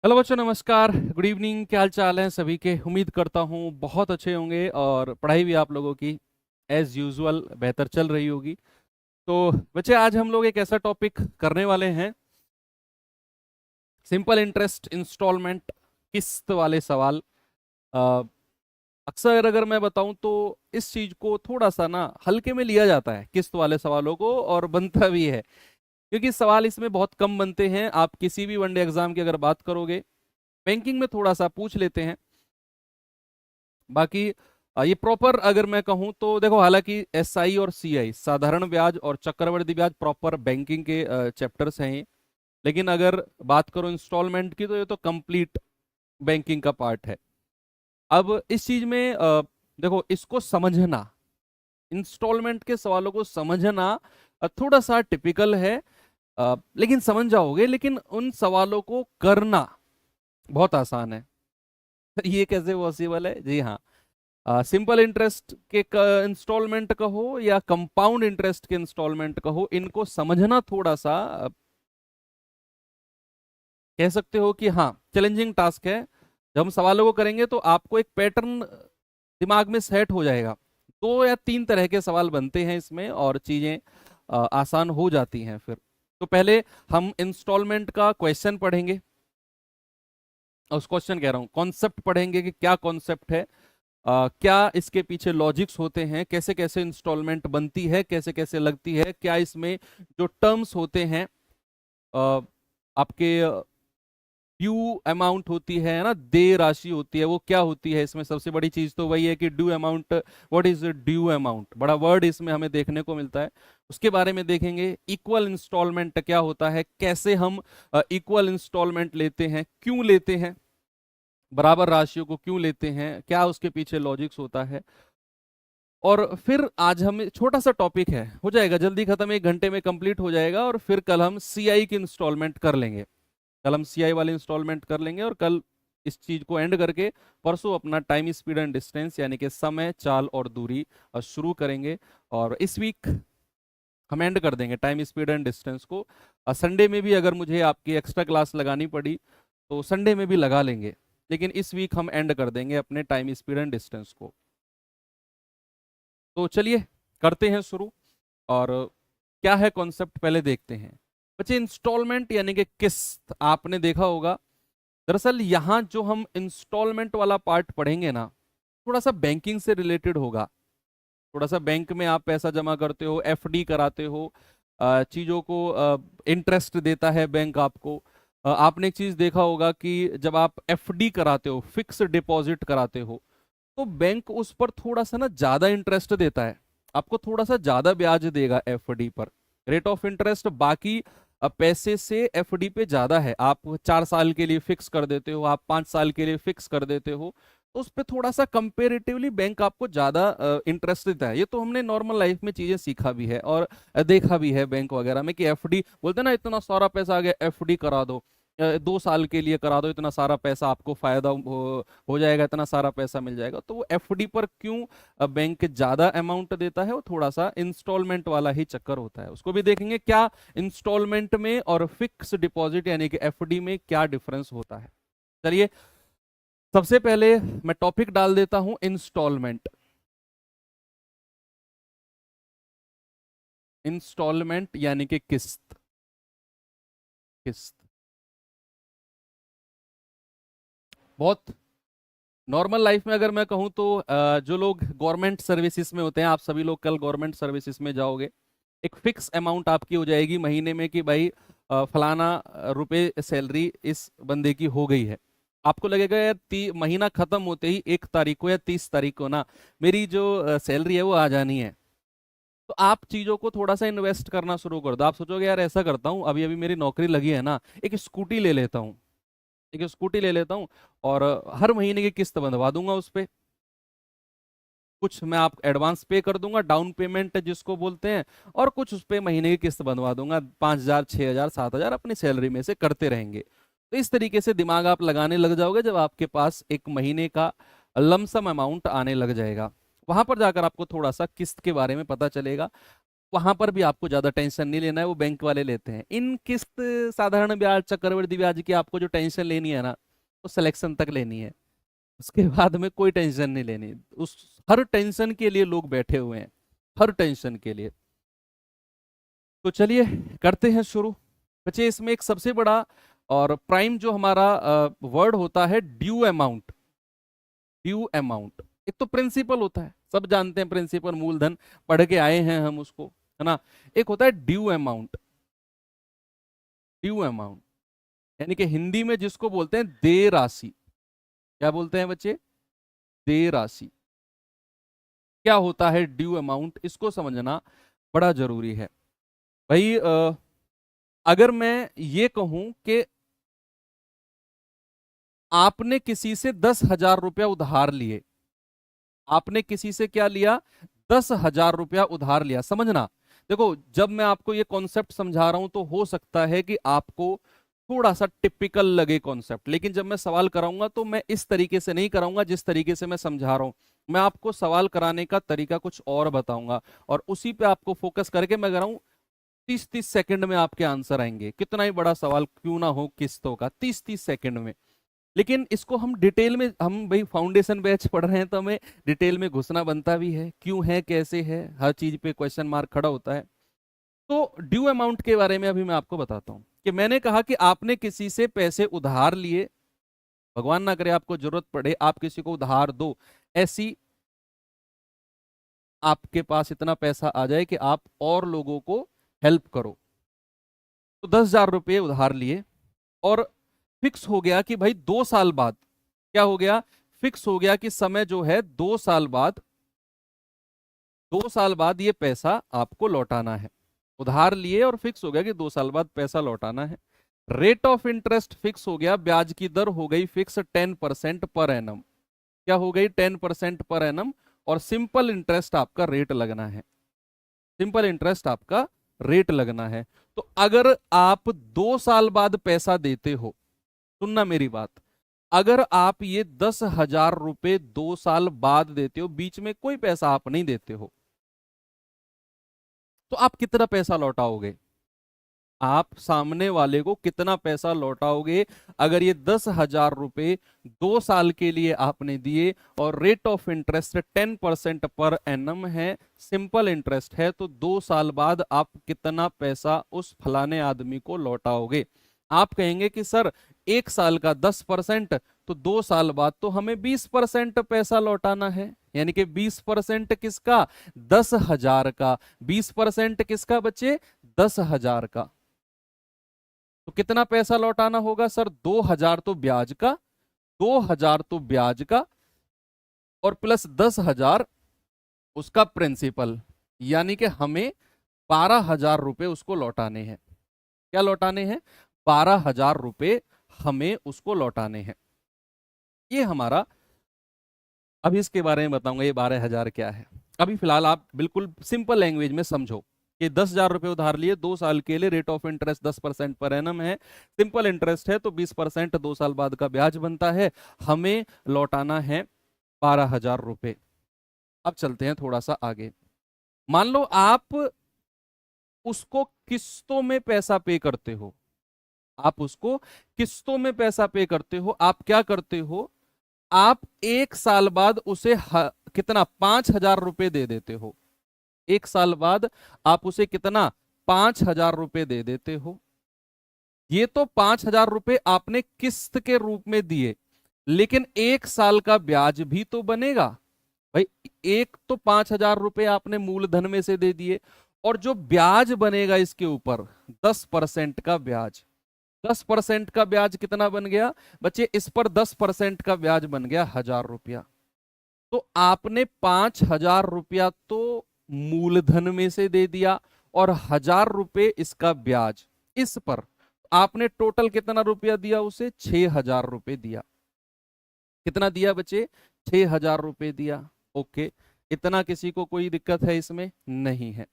Hello बच्चों, नमस्कार, good evening. क्या हाल चाल है सभी के? उम्मीद करता हूँ बहुत अच्छे होंगे और पढ़ाई भी आप लोगों की एज यूजुअल बेहतर चल रही होगी। तो बच्चे, आज हम लोग एक ऐसा टॉपिक करने वाले हैं, सिंपल इंटरेस्ट इंस्टॉलमेंट, किस्त वाले सवाल। अ, अक्सर अगर मैं बताऊं तो इस चीज को थोड़ा सा ना हल्के में लिया जाता है, किस्त वाले सवालों को, और बनता भी है क्योंकि सवाल इसमें बहुत कम बनते हैं। आप किसी भी वनडे एग्जाम की अगर बात करोगे, बैंकिंग में थोड़ा सा पूछ लेते हैं, बाकी ये प्रॉपर अगर मैं कहूं तो देखो, हालांकि एसआई और सीआई, साधारण ब्याज और चक्रवृद्धि ब्याज, प्रॉपर बैंकिंग के चैप्टर्स हैं ये। लेकिन अगर बात करो इंस्टॉलमेंट की, तो ये तो कंप्लीट बैंकिंग का पार्ट है। अब इस चीज में देखो, इसको समझना, इंस्टॉलमेंट के सवालों को समझना थोड़ा सा टिपिकल है, लेकिन समझ जाओगे। लेकिन उन सवालों को करना बहुत आसान है। ये कैसे पॉसिबल है? जी हाँ, सिंपल इंटरेस्ट के इंस्टॉलमेंट कहो या कंपाउंड इंटरेस्ट के इंस्टॉलमेंट कहो, इनको समझना थोड़ा सा कह सकते हो कि हाँ, चैलेंजिंग टास्क है। जब हम सवालों को करेंगे तो आपको एक पैटर्न दिमाग में सेट हो जाएगा। दो या तीन तरह के सवाल बनते हैं इसमें और चीजें आसान हो जाती हैं फिर। तो पहले हम इंस्टॉलमेंट का क्वेश्चन पढ़ेंगे, उस क्वेश्चन कह रहा हूँ, कॉन्सेप्ट पढ़ेंगे कि क्या कॉन्सेप्ट है, क्या इसके पीछे लॉजिक्स होते हैं, कैसे कैसे इंस्टॉलमेंट बनती है, कैसे कैसे लगती है, क्या इसमें जो टर्म्स होते हैं, आपके ड्यू अमाउंट होती है ना, देय राशि होती है, वो क्या होती है। इसमें सबसे बड़ी चीज तो वही है कि due amount, what is due amount, बड़ा वर्ड इसमें हमें देखने को मिलता है, उसके बारे में देखेंगे। इक्वल इंस्टॉलमेंट क्या होता है, कैसे हम इक्वल इंस्टॉलमेंट लेते हैं, क्यों लेते हैं, बराबर राशियों को क्यों लेते हैं, क्या उसके पीछे लॉजिक्स होता है। और फिर आज हम, छोटा सा टॉपिक है, हो जाएगा जल्दी खत्म, 1 घंटे में कंप्लीट हो जाएगा। और फिर कल हम सीआई की इंस्टॉलमेंट कर लेंगे, कल हम सीआई वाले इंस्टॉलमेंट कर लेंगे, और कल इस चीज को एंड करके परसों अपना टाइम स्पीड एंड डिस्टेंस, यानी कि समय, चाल और दूरी शुरू करेंगे। और इस वीक हम एंड कर देंगे टाइम स्पीड एंड डिस्टेंस को। संडे में भी अगर मुझे आपकी एक्स्ट्रा क्लास लगानी पड़ी तो संडे में भी लगा लेंगे, लेकिन इस वीक हम एंड कर देंगे अपने टाइम स्पीड एंड डिस्टेंस को। तो चलिए करते हैं शुरू। और क्या है कॉन्सेप्ट पहले देखते हैं। बच्चे, इंस्टॉलमेंट यानी कि किस्त आपने देखा होगा। दरअसल यहाँ जो हम इंस्टॉलमेंट वाला पार्ट पढ़ेंगे ना, थोड़ा सा बैंकिंग से रिलेटेड होगा। थोड़ा सा बैंक में आप पैसा जमा करते हो, एफडी कराते हो, चीजों को इंटरेस्ट देता है बैंक आपको। आपने एक चीज देखा होगा कि जब आप एफडी कराते हो, फिक्स डिपॉजिट कराते हो, तो बैंक उस पर थोड़ा सा ना ज्यादा इंटरेस्ट देता है, आपको थोड़ा सा ज्यादा ब्याज देगा एफडी पर। रेट ऑफ इंटरेस्ट बाकी पैसे से एफडी पे ज्यादा है। आप 4 साल के लिए फिक्स कर देते हो, आप 5 साल के लिए फिक्स कर देते हो, तो उस पर थोड़ा सा कंपेरेटिवली बैंक आपको ज्यादा इंटरेस्ट देता है। ये तो हमने नॉर्मल लाइफ में चीजें सीखा भी है और देखा भी है बैंक वगैरह में कि एफडी बोलते हैं ना, इतना सारा पैसा आ गया, एफडी करा दो, 2 साल के लिए करा दो, इतना सारा पैसा आपको फायदा हो जाएगा, इतना सारा पैसा मिल जाएगा। तो वो एफडी पर क्यों बैंक ज्यादा अमाउंट देता है, वो थोड़ा सा इंस्टॉलमेंट वाला ही चक्कर होता है। उसको भी देखेंगे क्या इंस्टॉलमेंट में और फिक्स डिपॉजिट यानी कि एफडी में क्या डिफरेंस होता है। चलिए, सबसे पहले मैं टॉपिक डाल देता हूं, इंस्टॉलमेंट। इंस्टॉलमेंट यानी कि किस्त, किस्त बहुत नॉर्मल लाइफ में अगर मैं कहूँ तो जो लोग गवर्नमेंट सर्विसेज में होते हैं, आप सभी लोग कल गवर्नमेंट सर्विसेज में जाओगे, एक फिक्स अमाउंट आपकी हो जाएगी महीने में कि भाई फलाना रुपए सैलरी इस बंदे की हो गई है। आपको लगेगा यार, महीना खत्म होते ही 1 तारीख को या 30 तारीख को ना मेरी जो सैलरी है वो आ जानी है। तो आप चीजों को थोड़ा सा इन्वेस्ट करना शुरू कर दो। आप सोचोगे यार, ऐसा करता हूँ, अभी अभी मेरी नौकरी लगी है ना, एक स्कूटी ले लेता हूँ, एक स्कूटी ले लेता हूँ, और हर महीने की किस्त बंधवा दूंगा उस पे। कुछ मैं आप एडवांस पे कर दूंगा, डाउन पेमेंट जिसको बोलते हैं, और कुछ उस पे महीने की किस्त बनवा दूंगा, 5,000, 6,000, 7,000 अपनी सैलरी में से करते रहेंगे। तो इस तरीके से दिमाग आप लगाने लग जाओगे, जब आपके पास एक महीने का लमसम अमाउंट आने लग जाएगा, वहां पर जाकर आपको थोड़ा सा किस्त के बारे में पता चलेगा। वहां पर भी आपको ज्यादा टेंशन नहीं लेना है, वो बैंक वाले लेते हैं। इन किस्त, साधारण ब्याज, चक्रवृद्धि ब्याज की आपको जो टेंशन लेनी है ना, वो सिलेक्शन तक लेनी है। उसके बाद में कोई टेंशन नहीं लेनी। उस हर टेंशन के लिए लोग बैठे हुए हैं, हर टेंशन के लिए। तो चलिए करते हैं शुरू। बच्चे इसमें एक सबसे बड़ा और प्राइम जो हमारा वर्ड होता है ड्यू अमाउंट। ड्यू अमाउंट एक तो प्रिंसिपल होता है, सब जानते हैं प्रिंसिपल, मूलधन, पढ़ के आए हैं हम उसको, है ना। एक होता है ड्यू अमाउंट। ड्यू अमाउंट यानी कि हिंदी में जिसको बोलते हैं देय राशि। क्या बोलते हैं बच्चे? देय राशि। क्या होता है ड्यू अमाउंट, इसको समझना बड़ा जरूरी है भाई। अगर मैं ये कहूं कि आपने किसी से 10,000 रुपया उधार लिए, आपने किसी से क्या लिया? 10,000 रुपया उधार लिया। समझना, देखो जब मैं आपको ये कॉन्सेप्ट समझा रहा हूं तो हो सकता है कि आपको थोड़ा सा टिपिकल लगे कॉन्सेप्ट, लेकिन जब मैं सवाल कराऊंगा तो मैं इस तरीके से नहीं कराऊंगा जिस तरीके से मैं समझा रहा हूं। मैं आपको सवाल कराने का तरीका कुछ और बताऊंगा, और उसी पे आपको फोकस करके मैं कराऊं। 30-30 सेकंड में आपके आंसर आएंगे, कितना ही बड़ा सवाल क्यों ना हो किस्तों का, 30-30 सेकंड में। लेकिन इसको हम डिटेल में, हम भाई फाउंडेशन बैच पढ़ रहे हैं तो हमें डिटेल में घुसना बनता भी है, क्यों है, कैसे है, हर चीज पे क्वेश्चन मार्क खड़ा होता है। तो ड्यू अमाउंट के बारे में अभी मैं आपको बताता हूं कि मैंने कहा कि आपने किसी से पैसे उधार लिए, भगवान ना करे आपको जरूरत पड़े, आप किसी को उधार दो, ऐसी आपके पास इतना पैसा आ जाए कि आप और लोगों को हेल्प करो। तो 10,000 रुपये उधार लिए, और फिक्स हो गया कि भाई 2 साल बाद, क्या हो गया? फिक्स हो गया कि समय जो है 2 साल बाद, 2 साल बाद ये पैसा आपको लौटाना है। उधार लिए और फिक्स हो गया कि 2 साल बाद पैसा लौटाना है। रेट ऑफ इंटरेस्ट फिक्स हो गया, ब्याज की दर हो गई फिक्स 10% पर एनम। क्या हो गई? 10% पर एनम। और सिंपल इंटरेस्ट आपका रेट लगना है, सिंपल इंटरेस्ट आपका रेट लगना है। तो अगर आप 2 साल बाद पैसा देते हो, सुनना मेरी बात, अगर आप ये 10,000 रुपए 2 साल बाद देते हो, बीच में कोई पैसा आप नहीं देते हो, तो आप कितना पैसा लौटाओगे? आप सामने वाले को कितना पैसा लौटाओगे अगर ये 10,000 रुपए 2 साल के लिए आपने दिए, और rate of interest 10% per annum है, सिंपल इंटरेस्ट है, तो 2 साल बाद आप कितना पैसा उस फलाने आदमी को लौटाओगे? आप कहेंगे कि सर 1 साल का 10%, तो 2 साल बाद तो हमें 20% पैसा लौटाना है। यानी कि 20% किसका? 10,000 का। 20% किसका बच्चे? 10,000 का। तो कितना पैसा लौटाना होगा सर? 2,000 तो ब्याज का, 2,000 तो ब्याज का, और प्लस 10,000 उसका प्रिंसिपल। यानी कि हमें 12,000 रुपए उसको लौटाने हैं। क्या लौटाने हैं? 12,000 रुपए हमें उसको लौटाने हैं। ये हमारा, अभी इसके बारे में बताऊंगा ये 12,000 क्या है। अभी फिलहाल आप बिल्कुल सिंपल लैंग्वेज में समझो कि 10,000 रुपए उधार लिए 2 साल के लिए, rate of interest 10% per annum है, सिंपल इंटरेस्ट है, तो 20% 2 साल बाद का ब्याज बनता है, हमें लौटाना है 12,000 रुपए। अब चलते हैं थोड़ा सा आगे। मान लो आप उसको किस्तों में पैसा पे करते हो, आप उसको किस्तों में पैसा पे करते हो। आप क्या करते हो? आप 1 साल बाद उसे कितना? 5,000 रुपए दे देते हो। 1 साल बाद आप उसे कितना? 5,000 रुपए दे देते हो। ये तो 5,000 रुपए आपने किस्त के रूप में दिए, लेकिन 1 साल का ब्याज भी तो बनेगा भाई। एक तो 5,000 रुपए आपने मूलधन में से दे दिए, और जो ब्याज बनेगा इसके ऊपर 10% का ब्याज। 10% का ब्याज कितना बन गया बच्चे? इस पर 10% का ब्याज बन गया 1,000 रुपया। तो आपने 5,000 रुपया तो मूलधन में से दे दिया, और 1,000 रुपए इसका ब्याज। इस पर आपने टोटल कितना रुपया दिया उसे? 6,000 रुपए दिया। कितना दिया बच्चे? 6,000 रुपए दिया। ओके, इतना किसी को कोई दिक्कत है इसमें? नहीं है।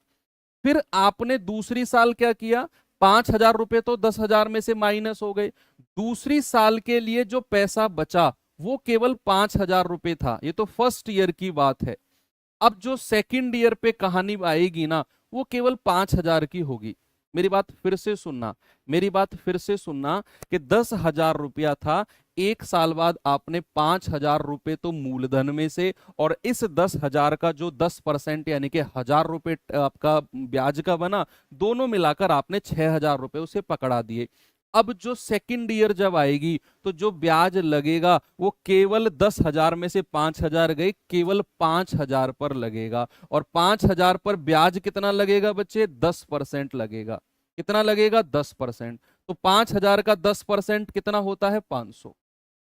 फिर आपने दूसरी साल क्या किया? 5,000 रुपए तो 10,000 में से माइनस हो गए। दूसरी साल के लिए जो पैसा बचा वो केवल 5,000 रुपए था। ये तो फर्स्ट ईयर की बात है। अब जो सेकंड ईयर पे कहानी आएगी ना, वो केवल 5,000 की होगी। मेरी बात फिर से सुनना, मेरी बात फिर से सुनना कि 10,000 रुपया था, 1 साल बाद आपने 5,000 रुपए तो मूलधन में से, और इस 10,000 का जो 10% यानी कि 1,000 रुपए आपका ब्याज का बना, दोनों मिलाकर आपने 6,000 रुपए उसे पकड़ा दिए। अब जो सेकंड ईयर जब आएगी तो जो ब्याज लगेगा वो केवल 10,000 में से 5,000 गए, केवल 5,000 पर लगेगा। और 5,000 पर ब्याज कितना लगेगा बच्चे? 10% लगेगा। कितना लगेगा? 10%। तो 5,000 का 10% कितना होता है? 500।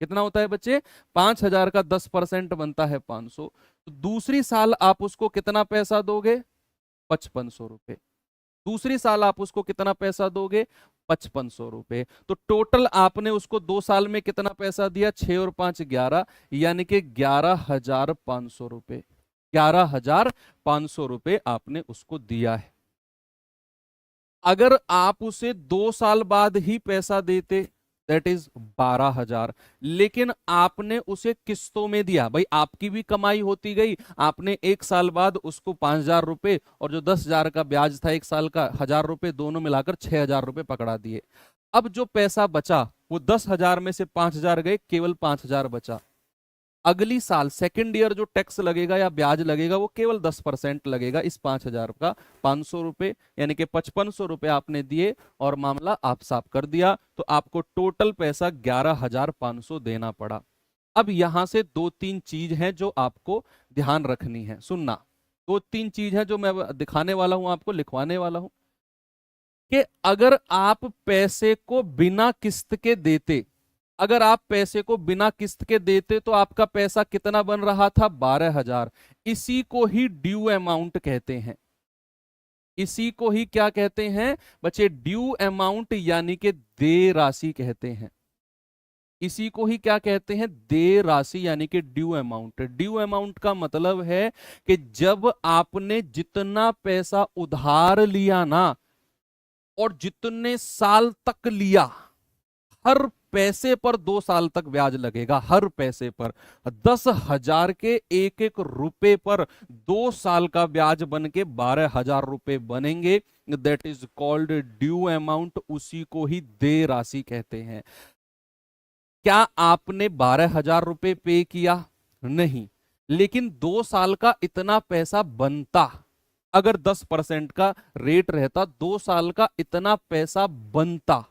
कितना होता है बच्चे? 5,000 का 10% बनता है 500। तो दूसरी साल आप उसको कितना पैसा दोगे? 5500 रुपए। दूसरी साल आप उसको कितना पैसा दोगे? 5500 रुपए। तो टोटल आपने उसको 2 साल में कितना पैसा दिया? 6 और 5 11, यानी कि 11,500 रुपए। 11,500 रुपए आपने उसको दिया है। अगर आप उसे 2 साल बाद ही पैसा देते, दैट इज 12,000, लेकिन आपने उसे किस्तों में दिया। भाई आपकी भी कमाई होती गई, आपने 1 साल बाद उसको 5,000 रुपए और जो 10,000 का ब्याज था 1 साल का 1,000 रुपए, दोनों मिलाकर 6,000 रुपए पकड़ा दिए। अब जो पैसा बचा वो 10,000 में से 5,000 गए, केवल 5,000 बचा। अगली साल सेकेंड ईयर जो टैक्स लगेगा या ब्याज लगेगा वो केवल 10% लगेगा इस 5,000 का, 500 रुपए, यानी कि 5500 रुपए आपने दिए और मामला आप साफ कर दिया। तो आपको टोटल पैसा 11,500 देना पड़ा। अब यहां से 2-3 चीज हैं जो आपको ध्यान रखनी है, सुनना। 2-3 चीज है जो मैं दिखाने वाला हूं, आपको लिखवाने वाला हूं कि अगर आप पैसे को बिना किस्त के देते, अगर आप पैसे को बिना किस्त के देते तो आपका पैसा कितना बन रहा था? 12,000। इसी को ही ड्यू अमाउंट कहते हैं। इसी को ही क्या कहते हैं बच्चे? ड्यू अमाउंट, यानी कि देय राशि कहते हैं। इसी को ही क्या कहते हैं? देय राशि, यानी कि ड्यू अमाउंट। ड्यू अमाउंट का मतलब है कि जब आपने जितना पैसा उधार लिया ना, और जितने साल तक लिया, हर पैसे पर 2 साल तक ब्याज लगेगा। हर पैसे पर 10,000 के एक एक रुपए पर 2 साल का ब्याज बन के 12,000 रुपए बनेंगे। That is called due amount. उसी को ही देय राशि कहते हैं। क्या आपने 12,000 रुपए पे किया? नहीं, लेकिन 2 साल का इतना पैसा बनता। अगर 10% का रेट रहता, 2 साल का इतना पैसा बनता,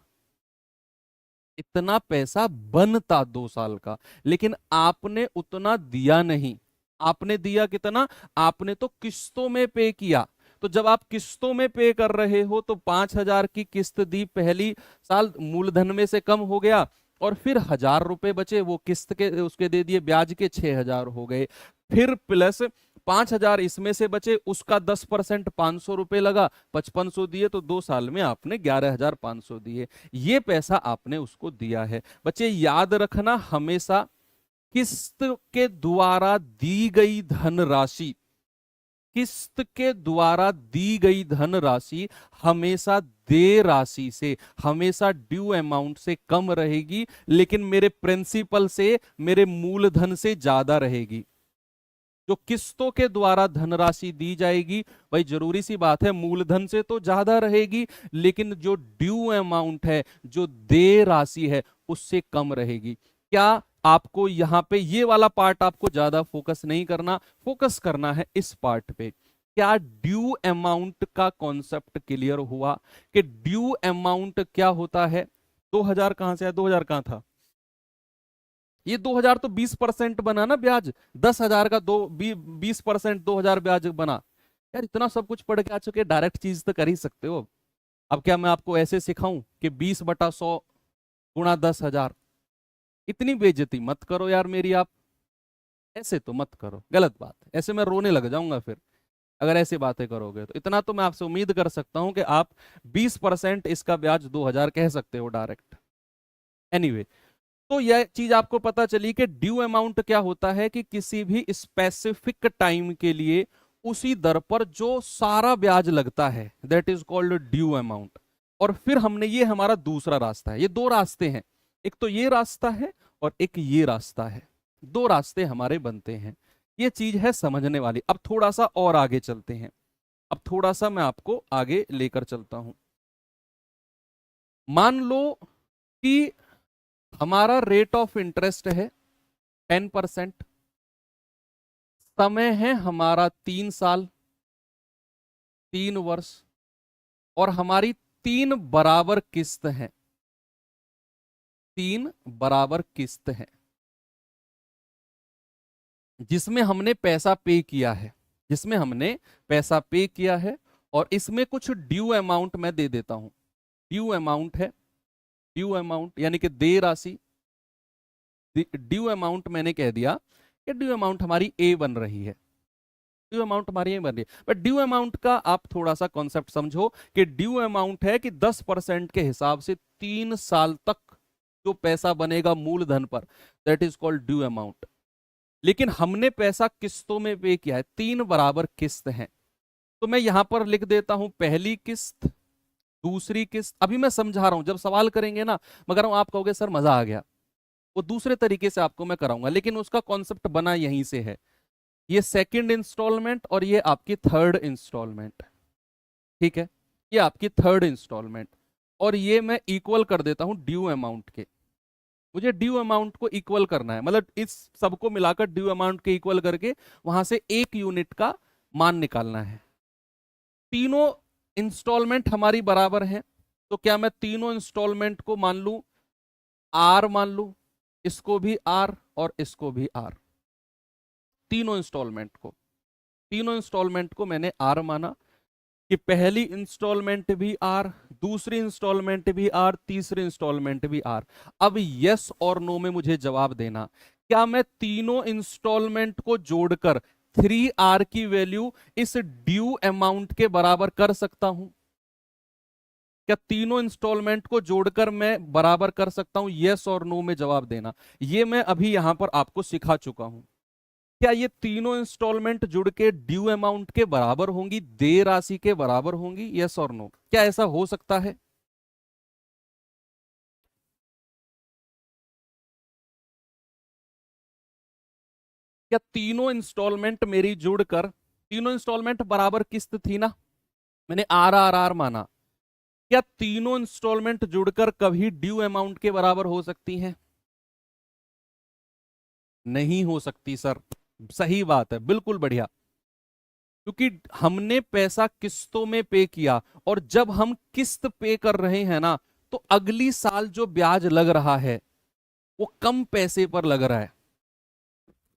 इतना पैसा बनता 2 साल का, लेकिन आपने उतना दिया नहीं। आपने दिया कितना? आपने तो किस्तों में पे किया। तो जब आप किस्तों में पे कर रहे हो तो 5,000 की किस्त दी पहली साल, मूलधन में से कम हो गया, और फिर 1,000 रुपए बचे, वो किस्त के उसके दे दिए, ब्याज के 6,000 हो गए। फिर प्लस 5,000 इसमें से बचे, उसका 10% 500 रुपए लगा, 5500 दिए, तो 2 साल में आपने 11,500 दिए। ये पैसा आपने उसको दिया है। बच्चे याद रखना, हमेशा किस्त के द्वारा दी गई धनराशि, किस्त के द्वारा दी गई धनराशि हमेशा देय राशि से, हमेशा ड्यू अमाउंट से कम रहेगी, लेकिन मेरे प्रिंसिपल से, मेरे मूलधन से ज्यादा रहेगी। जो किस्तों के द्वारा धनराशि दी जाएगी, भाई जरूरी सी बात है मूलधन से तो ज्यादा रहेगी, लेकिन जो ड्यू अमाउंट है, जो देय राशि है, उससे कम रहेगी। क्या आपको यहां पे ये वाला पार्ट आपको ज्यादा फोकस नहीं करना, फोकस करना है इस पार्ट पे। क्या ड्यू अमाउंट का कॉन्सेप्ट क्लियर हुआ कि ड्यू अमाउंट क्या होता है? 2,000 कहां से आया? 2,000 कहां था? ये 2,000 तो 20% बना ना ब्याज। 10,000 का 20% 2,000 ब्याज बना। यार इतना सब कुछ पढ़ के आ चुके, डायरेक्ट चीज तो कर ही सकते हो। अब क्या मैं आपको ऐसे सिखाऊं कि 20/100 गुणा 10,000? इतनी बेइज्जती मत करो यार मेरी आप, ऐसे तो मत करो, गलत बात है। ऐसे मैं रोने लग जाऊंगा फिर अगर ऐसी बातें करोगे तो। इतना तो मैं आपसे उम्मीद कर सकता हूं कि आप 20% इसका ब्याज 2,000 कह सकते हो डायरेक्ट। एनीवे, तो यह चीज आपको पता चली कि ड्यू अमाउंट क्या होता है कि किसी भी स्पेसिफिक टाइम के लिए उसी दर पर जो सारा ब्याज लगता है, that is called due amount. और फिर हमने, ये हमारा दूसरा रास्ता है। ये दो रास्ते हैं, एक तो ये रास्ता है और एक ये रास्ता है। दो रास्ते हमारे बनते हैं। ये चीज है समझने वाली। अब थोड़ा सा और आगे चलते हैं, अब थोड़ा सा मैं आपको आगे लेकर चलता हूं। मान लो कि हमारा रेट ऑफ इंटरेस्ट है 10%, समय है हमारा 3 साल, 3 वर्ष, और हमारी 3 बराबर किस्त है, 3 बराबर किस्त है जिसमें हमने पैसा पे किया है, जिसमें हमने पैसा पे किया है। और इसमें कुछ ड्यू अमाउंट मैं दे देता हूं, ड्यू अमाउंट है, ड्यू अमाउंट यानी कि देय राशि। ड्यू अमाउंट मैंने कह दिया कि ड्यू अमाउंट हमारी ए बन रही है, ड्यू अमाउंट हमारी ए बन रही है। बट ड्यू अमाउंट का आप थोड़ा सा कॉन्सेप्ट समझो कि ड्यू अमाउंट है कि 10% के हिसाब से 3 साल तक जो पैसा बनेगा मूलधन पर, that is called due amount. लेकिन हमने पैसा किस्तों में पे किया है, 3 बराबर किस्त हैं। तो मैं यहां पर लिख देता हूं पहली किस्त, दूसरी किस्त। अभी मैं समझा रहा हूं, जब सवाल करेंगे ना मगर आप कहोगे सर मजा आ गया, वो दूसरे तरीके से आपको मैं कराऊंगा, लेकिन उसका कॉन्सेप्ट बना यहीं से है। ये सेकंड इंस्टॉलमेंट और ये आपकी थर्ड इंस्टॉलमेंट, ठीक है, ये आपकी थर्ड इंस्टॉलमेंट। और ये मैं इक्वल कर देता हूं ड्यू अमाउंट के। मुझे ड्यू अमाउंट को इक्वल करना है, मतलब इस सबको मिलाकर ड्यू अमाउंट के इक्वल करके वहां से 1 यूनिट का मान निकालना है। तीनों इंस्टॉलमेंट हमारी बराबर हैं, तो क्या मैं तीनों इंस्टॉलमेंट को मान लूं आर, मान लूं इसको भी आर और इसको भी आर, तीनों इंस्टॉलमेंट को मैंने आर माना कि पहली इंस्टॉलमेंट भी आर, दूसरी इंस्टॉलमेंट भी आर, तीसरी इंस्टॉलमेंट भी आर। अब यस और नो में मुझे जवाब देना, क्या मैं तीनों इंस्टॉलमेंट को जोड़कर 3R की वैल्यू इस ड्यू अमाउंट के बराबर कर सकता हूं? क्या तीनों इंस्टॉलमेंट को जोड़कर मैं बराबर कर सकता हूं? यस और नो में जवाब देना। ये मैं अभी यहां पर आपको सिखा चुका हूं। क्या ये तीनों इंस्टॉलमेंट जुड़ के ड्यू अमाउंट के बराबर होंगी, देय राशि के बराबर होंगी? यस और नो, क्या ऐसा हो सकता है? क्या तीनों इंस्टॉलमेंट मेरी जुड़कर, तीनों इंस्टॉलमेंट बराबर किस्त थी ना, मैंने आर आर आर माना, क्या तीनों इंस्टॉलमेंट जुड़कर कभी ड्यू अमाउंट के बराबर हो सकती हैं? नहीं हो सकती सर। सही बात है, बिल्कुल बढ़िया। क्योंकि हमने पैसा किस्तों में पे किया, और जब हम किस्त पे कर रहे हैं ना, तो अगली साल जो ब्याज लग रहा है वो कम पैसे पर लग रहा है।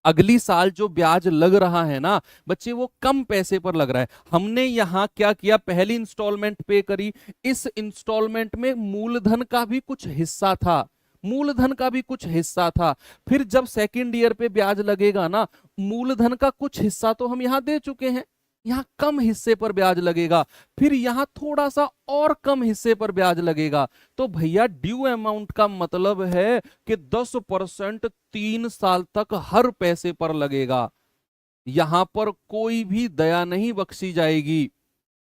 अगली साल जो ब्याज लग रहा है ना बच्चे, वो कम पैसे पर लग रहा है। हमने यहां क्या किया, पहली इंस्टॉलमेंट पे करी, इस इंस्टॉलमेंट में मूलधन का भी कुछ हिस्सा था, मूलधन का भी कुछ हिस्सा था। फिर जब सेकंड ईयर पे ब्याज लगेगा ना, मूलधन का कुछ हिस्सा तो हम यहां दे चुके हैं, यहां कम हिस्से पर ब्याज लगेगा, फिर यहां थोड़ा सा और कम हिस्से पर ब्याज लगेगा। तो भैया ड्यू अमाउंट का मतलब है कि 10% 3 साल तक हर पैसे पर लगेगा। यहां पर कोई भी दया नहीं बख्शी जाएगी।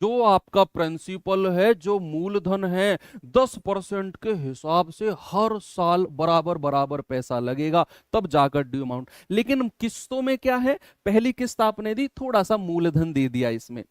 जो आपका प्रिंसिपल है, जो मूलधन है, 10% के हिसाब से हर साल बराबर बराबर पैसा लगेगा, तब जाकर ड्यू अमाउंट। लेकिन किस्तों में क्या है, पहली किस्त आपने दी, थोड़ा सा मूलधन दे दिया, इसमें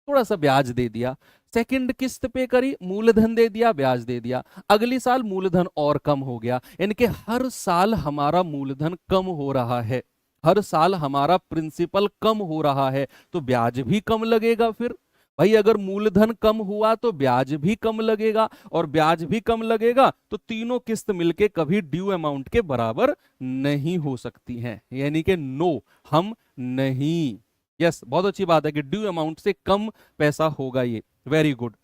थोड़ा सा ब्याज दे दिया, सेकंड किस्त पे करी, मूलधन दे दिया, ब्याज दे दिया, अगली साल मूलधन और कम हो गया। यानी कि हर साल हमारा मूलधन कम हो रहा है, हर साल हमारा प्रिंसिपल कम हो रहा है, तो ब्याज भी कम लगेगा। फिर भाई अगर मूलधन कम हुआ तो ब्याज भी कम लगेगा, और ब्याज भी कम लगेगा तो तीनों किस्त मिलके कभी ड्यू अमाउंट के बराबर नहीं हो सकती हैं। यानी कि नो, हम नहीं। यस, बहुत अच्छी बात है कि ड्यू अमाउंट से कम पैसा होगा, ये वेरी गुड।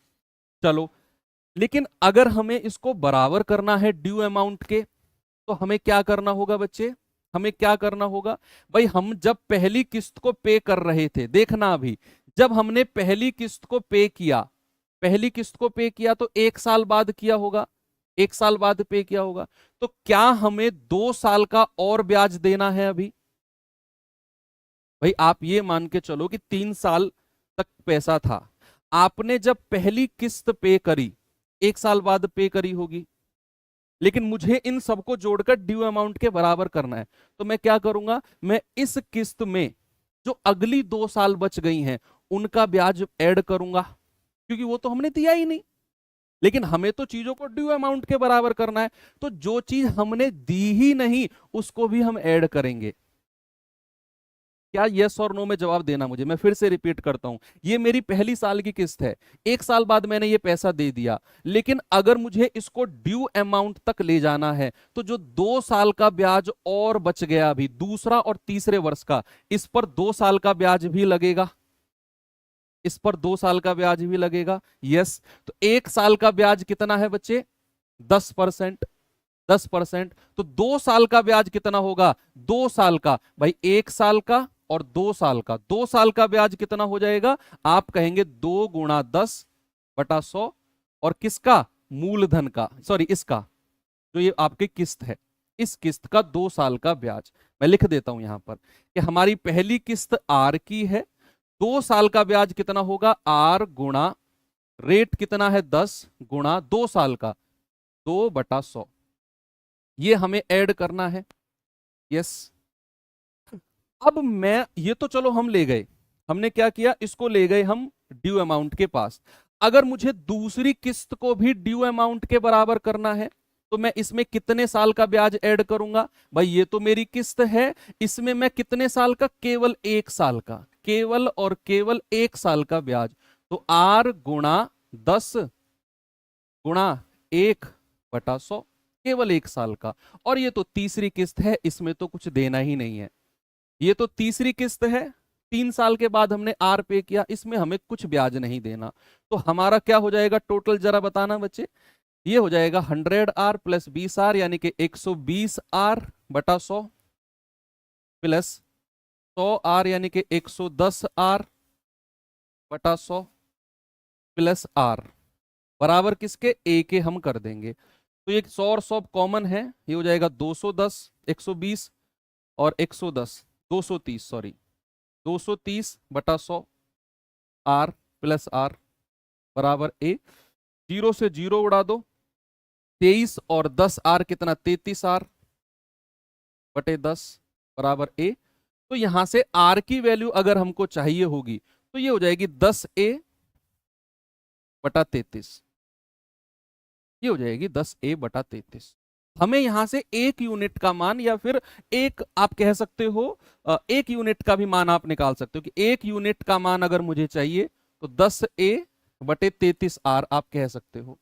चलो, लेकिन अगर हमें इसको बराबर करना है ड्यू अमाउंट के, तो हमें क्या करना होगा बच्चे, हमें क्या करना होगा? भाई हम जब पहली किस्त को पे कर रहे थे, देखना अभी, जब हमने पहली किस्त को पे किया, पहली किस्त को पे किया तो 1 साल बाद किया होगा, 1 साल बाद पे किया होगा, तो क्या हमें 2 साल का और ब्याज देना है अभी? भाई आप ये मान के चलो कि 3 साल तक पैसा था, आपने जब पहली किस्त पे करी, 1 साल बाद पे करी होगी, लेकिन मुझे इन सबको जोड़कर ड्यू अमाउंट के बराबर करना है। तो मैं क्या करूंगा, मैं इस किस्त में जो अगली 2 साल बच गई हैं उनका ब्याज ऐड करूंगा, क्योंकि वो तो हमने दिया ही नहीं। लेकिन हमें तो चीजों को ड्यू अमाउंट के बराबर करना है, तो जो चीज हमने दी ही नहीं उसको भी हम ऐड करेंगे। क्या यस और नो में जवाब देना मुझे। मैं फिर से रिपीट करता हूं, ये मेरी पहली साल की किस्त है, 1 साल बाद मैंने ये पैसा दे दिया, लेकिन अगर मुझे इसको ड्यू अमाउंट तक ले जाना है तो जो 2 साल का ब्याज और बच गया अभी, दूसरा और तीसरे वर्ष का, इस पर 2 साल का ब्याज भी लगेगा, इस पर 2 साल का ब्याज भी लगेगा। यस, तो 1 साल का ब्याज कितना है बच्चे? 10%। 10%, तो 2 साल का ब्याज कितना होगा? 2 साल का भाई, 1 साल का और 2 साल का, 2 साल का ब्याज कितना हो जाएगा? आप कहेंगे 2 × 10/100, और किसका? मूलधन का, सॉरी इसका, जो ये आपकी किस्त है, इस किस्त का 2 साल का ब्याज। मैं लिख देता हूं यहां पर कि हमारी पहली किस्त आर की है, 2 साल का ब्याज कितना होगा? आर गुणा रेट कितना है? 10 गुणा 2 साल का 2/100, ये हमें ऐड करना है। यस, अब मैं ये तो चलो हम ले गए, हमने क्या किया, इसको ले गए हम ड्यू अमाउंट के पास। अगर मुझे दूसरी किस्त को भी ड्यू अमाउंट के बराबर करना है तो मैं इसमें कितने साल का ब्याज ऐड करूंगा? भाई ये तो मेरी किस्त है, इसमें मैं कितने साल का? केवल 1 साल का, केवल और केवल 1 साल का ब्याज। तो आर गुणा 10 गुणा 1/100, केवल 1 साल का। और ये तो तीसरी किस्त है, इसमें तो कुछ देना ही नहीं है, ये तो तीसरी किस्त है, 3 साल के बाद हमने आर पे किया, इसमें हमें कुछ ब्याज नहीं देना। तो हमारा क्या हो जाएगा टोटल, जरा बताना बच्चे? ये हो जाएगा 100R प्लस 20R, यानी कि 120R/100 प्लस 100R यानी कि 110R/100 प्लस R बराबर किसके? ए के हम कर देंगे। तो ये 100 और 100 कॉमन है, ये हो जाएगा 210, 120 और 110, 230, सॉरी 230/100 R प्लस R बराबर ए। 0 से 0 उड़ा दो, 23 और 10R कितना? 33R/10 बराबर ए। तो यहां से R की वैल्यू अगर हमको चाहिए होगी तो ये हो जाएगी 10A/33, ये हो जाएगी 10A/33। हमें यहां से 1 यूनिट का मान, या फिर एक आप कह सकते हो 1 यूनिट का भी मान आप निकाल सकते हो कि 1 यूनिट का मान अगर मुझे चाहिए तो 10A/33R आप कह सकते हो,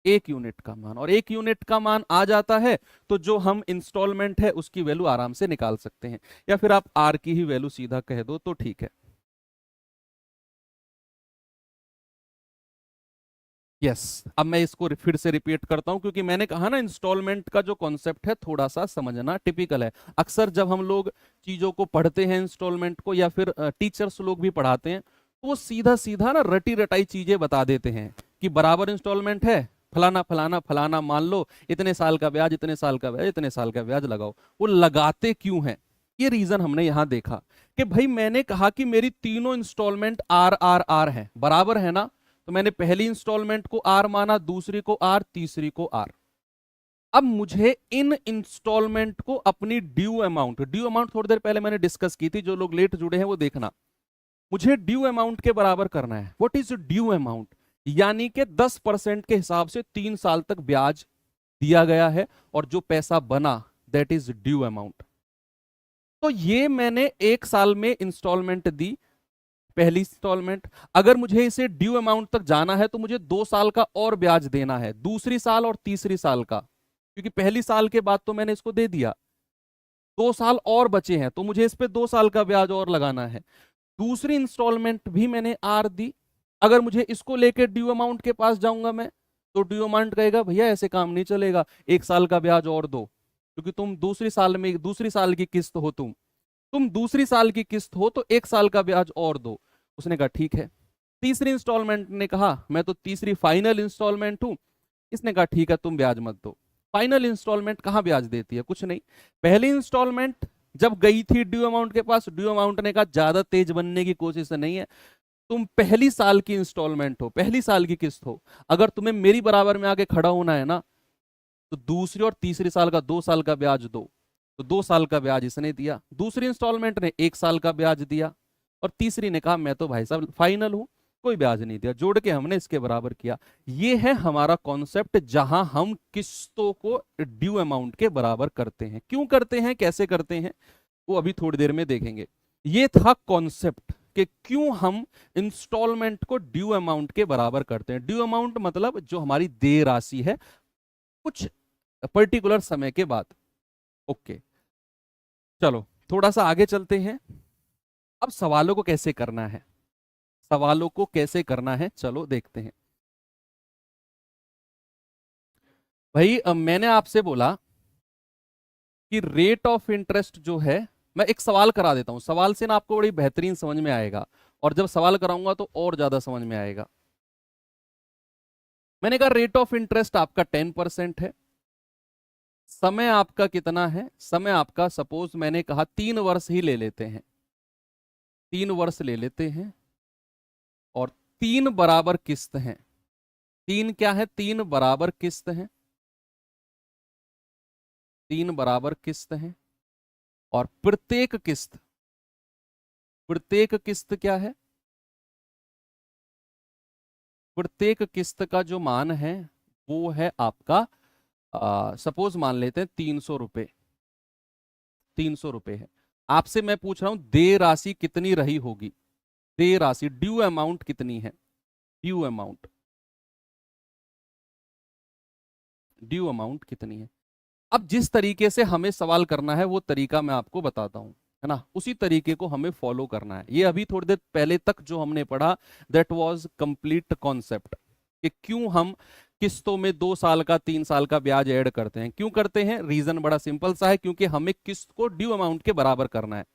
1 यूनिट का मान। और 1 यूनिट का मान आ जाता है तो जो हम इंस्टॉलमेंट है उसकी वैल्यू आराम से निकाल सकते हैं, या फिर आप आर की ही वैल्यू सीधा कह दो तो ठीक है। यस, अब मैं इसको फिर से रिपीट करता हूं, क्योंकि मैंने कहा ना इंस्टॉलमेंट का जो कॉन्सेप्ट है थोड़ा सा समझना टिपिकल है। अक्सर जब हम लोग चीजों को पढ़ते हैं इंस्टॉलमेंट को, या फिर टीचर्स लोग भी पढ़ाते हैं, तो वो सीधा सीधा ना रटी रटाई चीजें बता देते हैं कि बराबर इंस्टॉलमेंट है, फलाना फलाना फलाना, मान लो इतने साल का ब्याज, इतने साल का ब्याज, इतने साल का ब्याज लगाओ। वो लगाते क्यों हैं? ये रीजन हमने यहां देखा कि भाई मैंने कहा कि मेरी तीनों इंस्टॉलमेंट आर आर आर है, बराबर है ना, तो मैंने पहली इंस्टॉलमेंट को आर माना, दूसरी को आर, तीसरी को आर। अब मुझे इन इंस्टॉलमेंट को अपनी ड्यू अमाउंट थोड़ी देर पहले मैंने डिस्कस की थी, जो लोग लेट जुड़े हैं वो देखना, मुझे ड्यू अमाउंट के बराबर करना है। What is due amount? यानी कि 10% के हिसाब से 3 साल तक ब्याज दिया गया है, और जो पैसा बना दैट इज ड्यू अमाउंट। तो ये मैंने 1 साल में इंस्टॉलमेंट दी, पहली इंस्टॉलमेंट। अगर मुझे इसे ड्यू अमाउंट तक जाना है तो मुझे 2 साल का और ब्याज देना है, दूसरी साल और तीसरी साल का, क्योंकि पहली साल के बाद तो मैंने इसको दे दिया, 2 साल और बचे हैं तो मुझे इस पे 2 साल का ब्याज और लगाना है। दूसरी इंस्टॉलमेंट भी मैंने आर दी, अगर मुझे इसको लेके ड्यू अमाउंट के पास जाऊंगा मैं, तो ड्यू अमाउंट कहेगा भैया ऐसे काम नहीं चलेगा, 1 साल का ब्याज और दो, क्योंकि तुम दूसरी साल में, दूसरी साल की किस्त हो, तुम दूसरी साल की किस्त हो, तो 1 साल का ब्याज और दो। उसने कहा ठीक है। तीसरी इंस्टॉलमेंट ने कहा मैं तो तीसरी फाइनल इंस्टॉलमेंट हूं, इसने कहा ठीक है तुम ब्याज मत दो। फाइनल इंस्टॉलमेंट कहां ब्याज देती है? कुछ नहीं। पहली इंस्टॉलमेंट जब गई थी ड्यू अमाउंट के पास, ड्यू अमाउंट ने कहा ज्यादा तेज बनने की कोशिश नहीं है, तुम पहली साल की इंस्टॉलमेंट हो, पहली साल की किस्त हो, अगर तुम्हें मेरी बराबर में आके खड़ा होना है ना, तो दूसरी और तीसरी साल का 2 साल का ब्याज दो। तो 2 साल का ब्याज इसने दिया, दूसरी इंस्टॉलमेंट ने 1 साल का ब्याज दिया। और तीसरी ने कहा मैं तो भाई साहब फाइनल हूं, कोई ब्याज नहीं दिया, जोड़ के हमने इसके बराबर किया। ये है हमारा कॉन्सेप्ट जहां हम किस्तों को ड्यू अमाउंट के बराबर करते हैं। क्यों करते हैं, कैसे करते हैं, वो अभी थोड़ी देर में देखेंगे। ये था कॉन्सेप्ट कि क्यों हम इंस्टॉलमेंट को ड्यू अमाउंट के बराबर करते हैं। ड्यू अमाउंट मतलब जो हमारी देय राशि है कुछ पर्टिकुलर समय के बाद। ओके, चलो थोड़ा सा आगे चलते हैं। अब सवालों को कैसे करना है, सवालों को कैसे करना है, चलो देखते हैं। भाई मैंने आपसे बोला कि रेट ऑफ इंटरेस्ट जो है, मैं एक सवाल करा देता हूं, सवाल से ना आपको बड़ी बेहतरीन समझ में आएगा, और जब सवाल कराऊंगा तो और ज्यादा समझ में आएगा। मैंने कहा रेट ऑफ इंटरेस्ट आपका 10% है, समय आपका कितना है, समय आपका सपोज मैंने कहा 3 वर्ष ही ले लेते हैं, 3 वर्ष ले लेते हैं, और 3 बराबर किस्त हैं। 3 क्या है, 3 बराबर किस्त हैं, 3 बराबर किस्त हैं, और प्रत्येक किस्त, प्रत्येक किस्त क्या है, प्रत्येक किस्त का जो मान है वो है आपका सपोज मान लेते हैं 300 रुपए, 300 रुपए है। आपसे मैं पूछ रहा हूं देय राशि कितनी रही होगी, देय राशि ड्यू अमाउंट कितनी है, ड्यू अमाउंट, ड्यू अमाउंट कितनी है। अब जिस तरीके से हमें सवाल करना है वो तरीका मैं आपको बताता हूं, है ना, उसी तरीके को हमें फॉलो करना है। ये अभी थोड़ी देर पहले तक जो हमने पढ़ा दैट वाज कंप्लीट कॉन्सेप्ट, कि क्यों हम किस्तों में 2 साल का 3 साल का ब्याज ऐड करते हैं। क्यों करते हैं, रीजन बड़ा सिंपल सा है, क्योंकि हमें किस्त को ड्यू अमाउंट के बराबर करना है।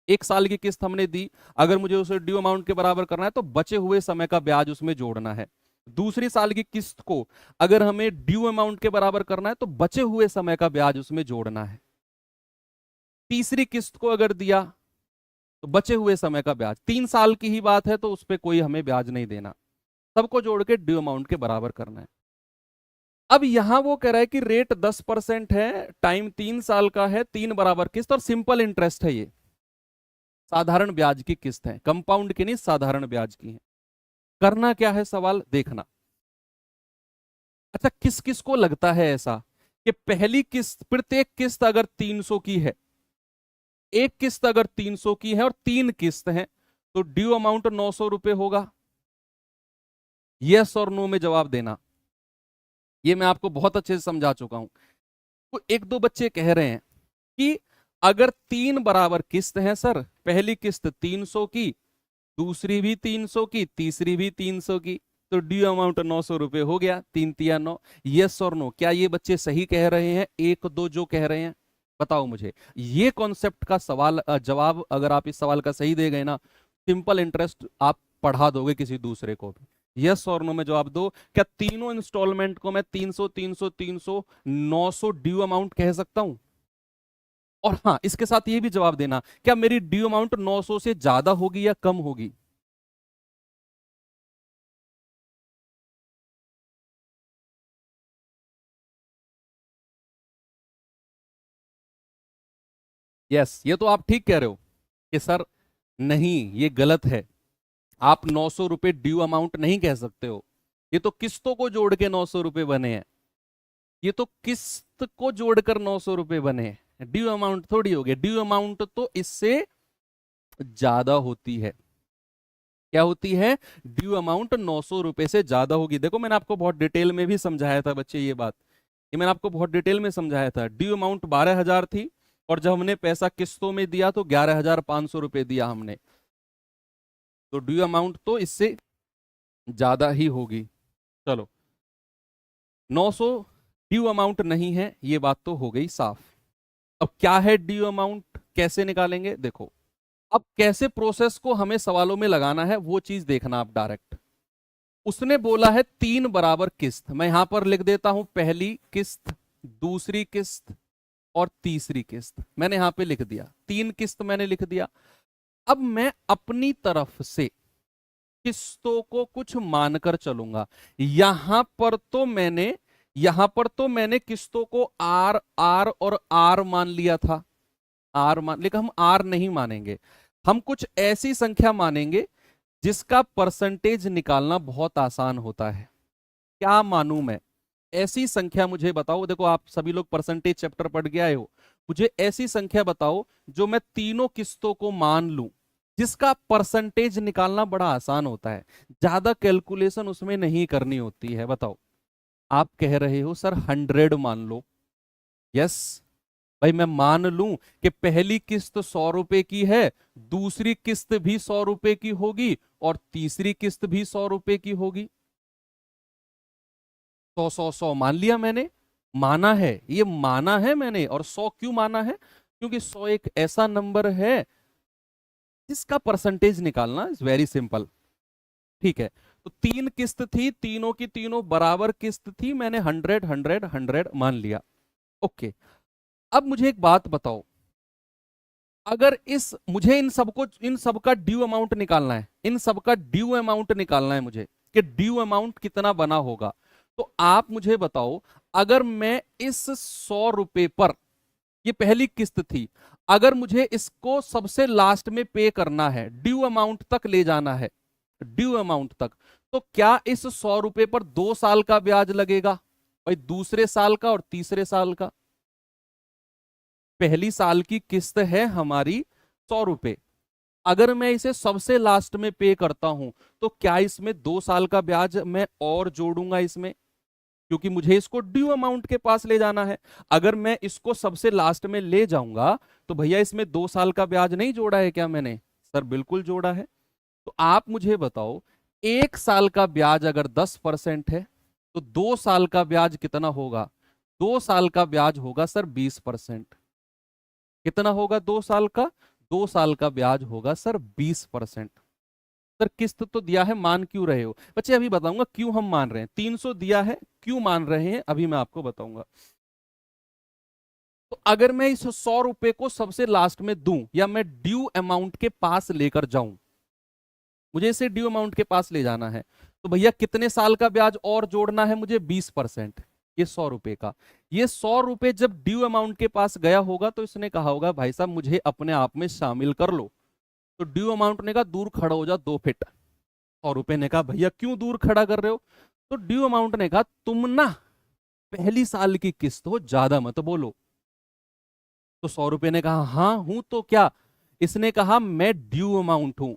1 साल की किस्त हमने दी, अगर मुझे उसे ड्यू अमाउंट के बराबर करना है तो बचे हुए समय का ब्याज उसमें जोड़ना है। दूसरी साल की किस्त को अगर हमें ड्यू अमाउंट के बराबर करना है तो बचे हुए समय का ब्याज उसमें जोड़ना है। तीसरी किस्त को अगर दिया तो बचे हुए समय का ब्याज, 3 साल की ही बात है तो उस पर कोई हमें ब्याज नहीं देना, सबको जोड़ के ड्यू अमाउंट के बराबर करना है। अब यहां वो कह रहा है कि रेट 10% है, टाइम 3 साल का है, 3 बराबर किस्त और सिंपल इंटरेस्ट है, ये साधारण ब्याज की किस्त है, कंपाउंड की नहीं साधारण ब्याज की है। करना क्या है, सवाल देखना। अच्छा, किस किस को लगता है ऐसा कि पहली किस्त, प्रत्येक किस्त अगर 300 की है, एक किस्त अगर 300 की है और 3 किस्त है तो ड्यू अमाउंट 900 रुपए होगा। यस और नो में जवाब देना, ये मैं आपको बहुत अच्छे से समझा चुका हूं। तो 1-2 बच्चे कह रहे हैं कि अगर 3 बराबर किस्त है सर, पहली किस्त 300 की, दूसरी भी 300 की, तीसरी भी 300 की, तो ड्यू अमाउंट 900 रुपए हो गया, 3 3 9। यस और नो, क्या ये बच्चे सही कह रहे हैं, 1-2 जो कह रहे हैं बताओ मुझे। ये कॉन्सेप्ट का सवाल जवाब अगर आप इस सवाल का सही दे गए ना, सिंपल इंटरेस्ट आप पढ़ा दोगे किसी दूसरे को भी। यस और नो में जवाब दो, क्या तीनों इंस्टॉलमेंट को मैं 300 300 300 900 ड्यू अमाउंट कह सकता हूं। और हाँ, इसके साथ ये भी जवाब देना, क्या मेरी ड्यू अमाउंट 900 से ज्यादा होगी या कम होगी। यस, ये तो आप ठीक कह रहे हो कि सर नहीं ये गलत है, आप 900 रुपए ड्यू अमाउंट नहीं कह सकते हो, ये तो किस्तों को जोड़ के 900 रुपए बने हैं, ये तो किस्त को जोड़कर 900 रुपए बने हैं, ड्यू अमाउंट थोड़ी हो गया। ड्यू अमाउंट तो इससे ज्यादा होती है, क्या होती है, ड्यू अमाउंट 900 रुपए से ज्यादा होगी। देखो मैंने आपको बहुत डिटेल में भी समझाया था बच्चे, ये बात ये मैंने आपको बहुत डिटेल में समझाया था। ड्यू अमाउंट 12,000 थी और जब हमने पैसा किस्तों में दिया तो 11,500 रुपए दिया हमने, तो ड्यू अमाउंट तो इससे ज्यादा ही होगी। चलो 900 ड्यू अमाउंट नहीं है, ये बात तो हो गई साफ। अब क्या है ड्यू अमाउंट, कैसे निकालेंगे, देखो अब कैसे प्रोसेस को हमें सवालों में लगाना है वो चीज देखना आप डायरेक्ट। उसने बोला है 3 बराबर किस्त, मैं यहां पर लिख देता हूं पहली किस्त, दूसरी किस्त और तीसरी किस्त, मैंने यहां पे लिख दिया 3 किस्त मैंने लिख दिया। अब मैं अपनी तरफ से किस्तों को कुछ मानकर चलूंगा। यहां पर तो मैंने किस्तों को आर आर और आर मान लिया था, आर मान, लेकिन हम आर नहीं मानेंगे। हम कुछ ऐसी संख्या मानेंगे जिसका परसेंटेज निकालना बहुत आसान होता है। क्या मानूं मैं? ऐसी संख्या मुझे बताओ, देखो आप सभी लोग परसेंटेज चैप्टर पढ़ के आए हो, मुझे ऐसी संख्या बताओ जो मैं तीनों किस्तों को मान लूं, जिसका परसेंटेज निकालना बड़ा आसान होता है, ज्यादा कैलकुलेशन उसमें नहीं करनी होती है। बताओ। आप कह रहे हो सर 100 मान लो। यस भाई, मैं मान लूं कि पहली किस्त 100 रुपए की है, दूसरी किस्त भी 100 रुपए की होगी और तीसरी किस्त भी 100 रुपए की होगी। 100 100 100 मान लिया मैंने, माना है, ये माना है मैंने। और 100 क्यों माना है? क्योंकि 100 एक ऐसा नंबर है जिसका परसेंटेज निकालना इज वेरी सिंपल। ठीक है, तो तीन किस्त थी, तीनों की तीनों बराबर किस्त थी, मैंने 100 100 100 मान लिया। ओके, अब मुझे एक बात बताओ, अगर इस मुझे इन सबका ड्यू अमाउंट निकालना है, इन सबका ड्यू अमाउंट निकालना है मुझे, कि ड्यू अमाउंट कितना बना होगा, तो आप मुझे बताओ, अगर मैं इस 100 रुपए पर, ये पहली किस्त थी, अगर मुझे इसको सबसे लास्ट में पे करना है, ड्यू अमाउंट तक ले जाना है, ड्यू अमाउंट तक, तो क्या इस 100 रुपए पर 2 साल का ब्याज लगेगा? भाई दूसरे साल का और तीसरे साल का। पहली साल की किस्त है हमारी 100 रुपए, अगर मैं इसे सबसे लास्ट में पे करता हूं, तो क्या इसमें 2 साल का ब्याज मैं और जोड़ूंगा इसमें? क्योंकि मुझे इसको ड्यू अमाउंट के पास ले जाना है। अगर मैं इसको सबसे लास्ट में ले जाऊंगा तो भैया इसमें 2 साल का ब्याज नहीं जोड़ा है क्या मैंने? सर बिल्कुल जोड़ा है। तो आप मुझे बताओ, 1 साल का ब्याज अगर 10% है, तो 2 साल का ब्याज कितना होगा? 2 साल का ब्याज होगा सर 20%। कितना होगा 2 साल का? 2 साल का ब्याज होगा सर 20%। सर किस्त तो दिया है, मान क्यों रहे हो? बच्चे अभी बताऊंगा क्यों हम मान रहे हैं। 300 दिया है, क्यों मान रहे हैं अभी मैं आपको बताऊंगा। तो अगर मैं इस 100 रुपए को सबसे लास्ट में दूं, या मैं ड्यू अमाउंट के पास लेकर जाऊं, मुझे इसे ड्यू अमाउंट के पास ले जाना है, तो भैया कितने साल का ब्याज और जोड़ना है मुझे? 20%। ये 100 रुपए का, ये 100 रुपए जब ड्यू अमाउंट के पास गया होगा तो इसने कहा होगा भाई साहब मुझे अपने आप में शामिल कर लो। तो ड्यू अमाउंट ने कहा दूर खड़ा हो जा 2 फीट। 100 रुपए ने कहा भैया क्यों दूर खड़ा कर रहे हो? तो ड्यू अमाउंट ने कहा तुम ना पहली साल की किस्त हो, ज्यादा मत बोलो। तो 100 रुपए ने कहा हाँ हूं तो क्या? इसने कहा मैं ड्यू अमाउंट हूं,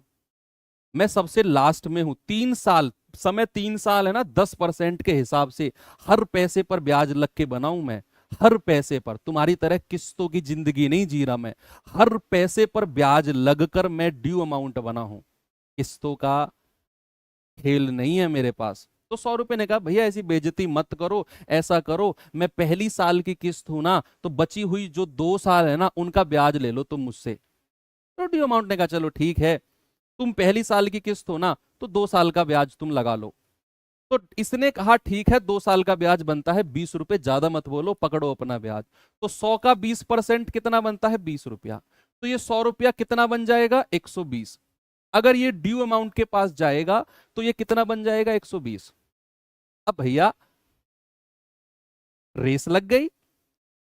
मैं सबसे लास्ट में हूं। 3 साल समय, 3 साल है ना, 10% के हिसाब से हर पैसे पर ब्याज लग के बनाऊं मैं, हर पैसे पर। तुम्हारी तरह किस्तों की जिंदगी नहीं जी रहा मैं, हर पैसे पर ब्याज लगकर मैं ड्यू अमाउंट बना हूं। किस्तों का खेल नहीं है मेरे पास। तो 100 रुपए ने कहा भैया ऐसी बेइज्जती मत करो, ऐसा करो, मैं पहली साल की किस्त हूं ना, तो बची हुई जो 2 साल है ना उनका ब्याज ले लो तुम मुझसे। तो ड्यू अमाउंट ने कहा चलो ठीक है, तुम पहली साल की किस्त हो ना, तो 2 साल का ब्याज तुम लगा लो। तो इसने कहा ठीक है, 2 साल का ब्याज बनता है 20 रुपए, ज्यादा मत बोलो, पकड़ो अपना ब्याज। तो 100 का 20% कितना बनता है? 20 रुपया। तो ये 100 रुपया कितना बन जाएगा? 120। अगर ये ड्यू अमाउंट के पास जाएगा तो ये कितना बन जाएगा? 120। अब भैया रेस लग गई,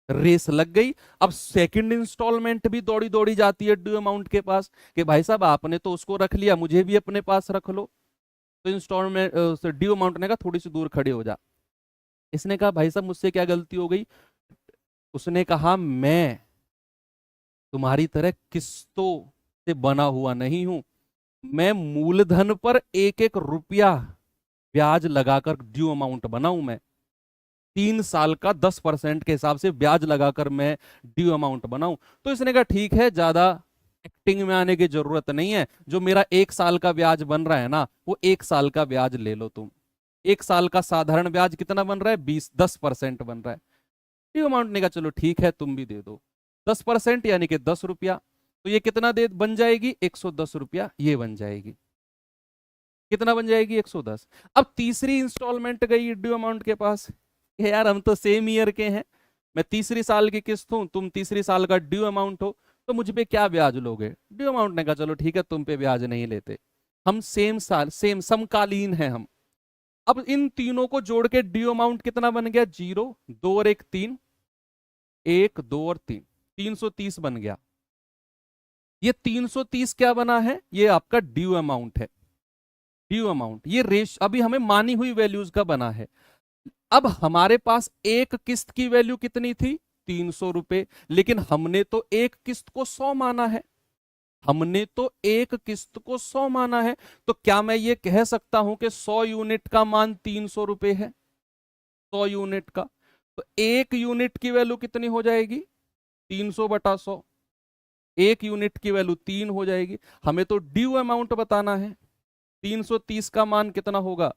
रेस लग गई। अब सेकंड इंस्टॉलमेंट भी दौड़ी दौड़ी जाती है ड्यू अमाउंट के पास कि भाई साहब आपने तो उसको रख लिया, मुझे भी अपने पास रख लो। तो इंस्टॉलमेंट ड्यू अमाउंट ने कहा थोड़ी सी दूर खड़े हो जा। इसने कहा भाई साहब मुझसे क्या गलती हो गई? उसने कहा मैं तुम्हारी तरह किस्तों से बना हुआ नहीं हूं, मैं मूलधन पर एक एक रुपया ब्याज लगाकर ड्यू अमाउंट बनाऊं मैं। 3 साल का 10% के हिसाब से ब्याज लगाकर मैं ड्यू अमाउंट बनाऊं। तो इसने कहा ठीक है, ज्यादा एक्टिंग में आने की जरूरत नहीं है, जो मेरा 1 साल का ब्याज बन रहा है ना, वो 1 साल का ब्याज ले लो तुम। 1 साल का साधारण ब्याज कितना बन रहा है? 10% बन रहा है। ड्यू अमाउंट ने कहा चलो ठीक है, तुम भी दे दो 10%, यानी कि 10 रुपया। तो ये कितना दे बन जाएगी? 110 रुपया ये बन जाएगी। कितना बन जाएगी? 110। अब तीसरी इंस्टॉलमेंट गई ड्यू अमाउंट के पास, यार हम तो सेम ईयर के हैं, मैं तीसरी साल की किस्त हूं, तुम तीसरी साल का ड्यू अमाउंट हो, तो मुझ पे क्या ब्याज लोगे? ड्यू अमाउंट ने कहा चलो ठीक है, तुम पे ब्याज नहीं लेते, हम सेम साल सेम समकालीन हैं हम। अब इन तीनों को जोड़ के ड्यू अमाउंट कितना बन गया? 0 2 और 1 3, 1 2 और 3, 330 बन गया। ये 330 क्या बना है, ये आपका ड्यू अमाउंट है, ड्यू अमाउंट। ये रेश अभी हमें मानी हुई वैल्यूज का बना है। अब हमारे पास एक किस्त की वैल्यू कितनी थी, 300 रुपए, लेकिन हमने तो एक किस्त को 100 माना है, हमने तो एक किस्त को 100 माना है। तो क्या मैं ये कह सकता हूं कि 100 यूनिट का मान 300 रुपए है, 100 यूनिट का? तो एक यूनिट की वैल्यू कितनी हो जाएगी, 300/100। एक यूनिट की वैल्यू 3 हो जाएगी। हमें तो ड्यू अमाउंट बताना है, 330 का मान कितना होगा,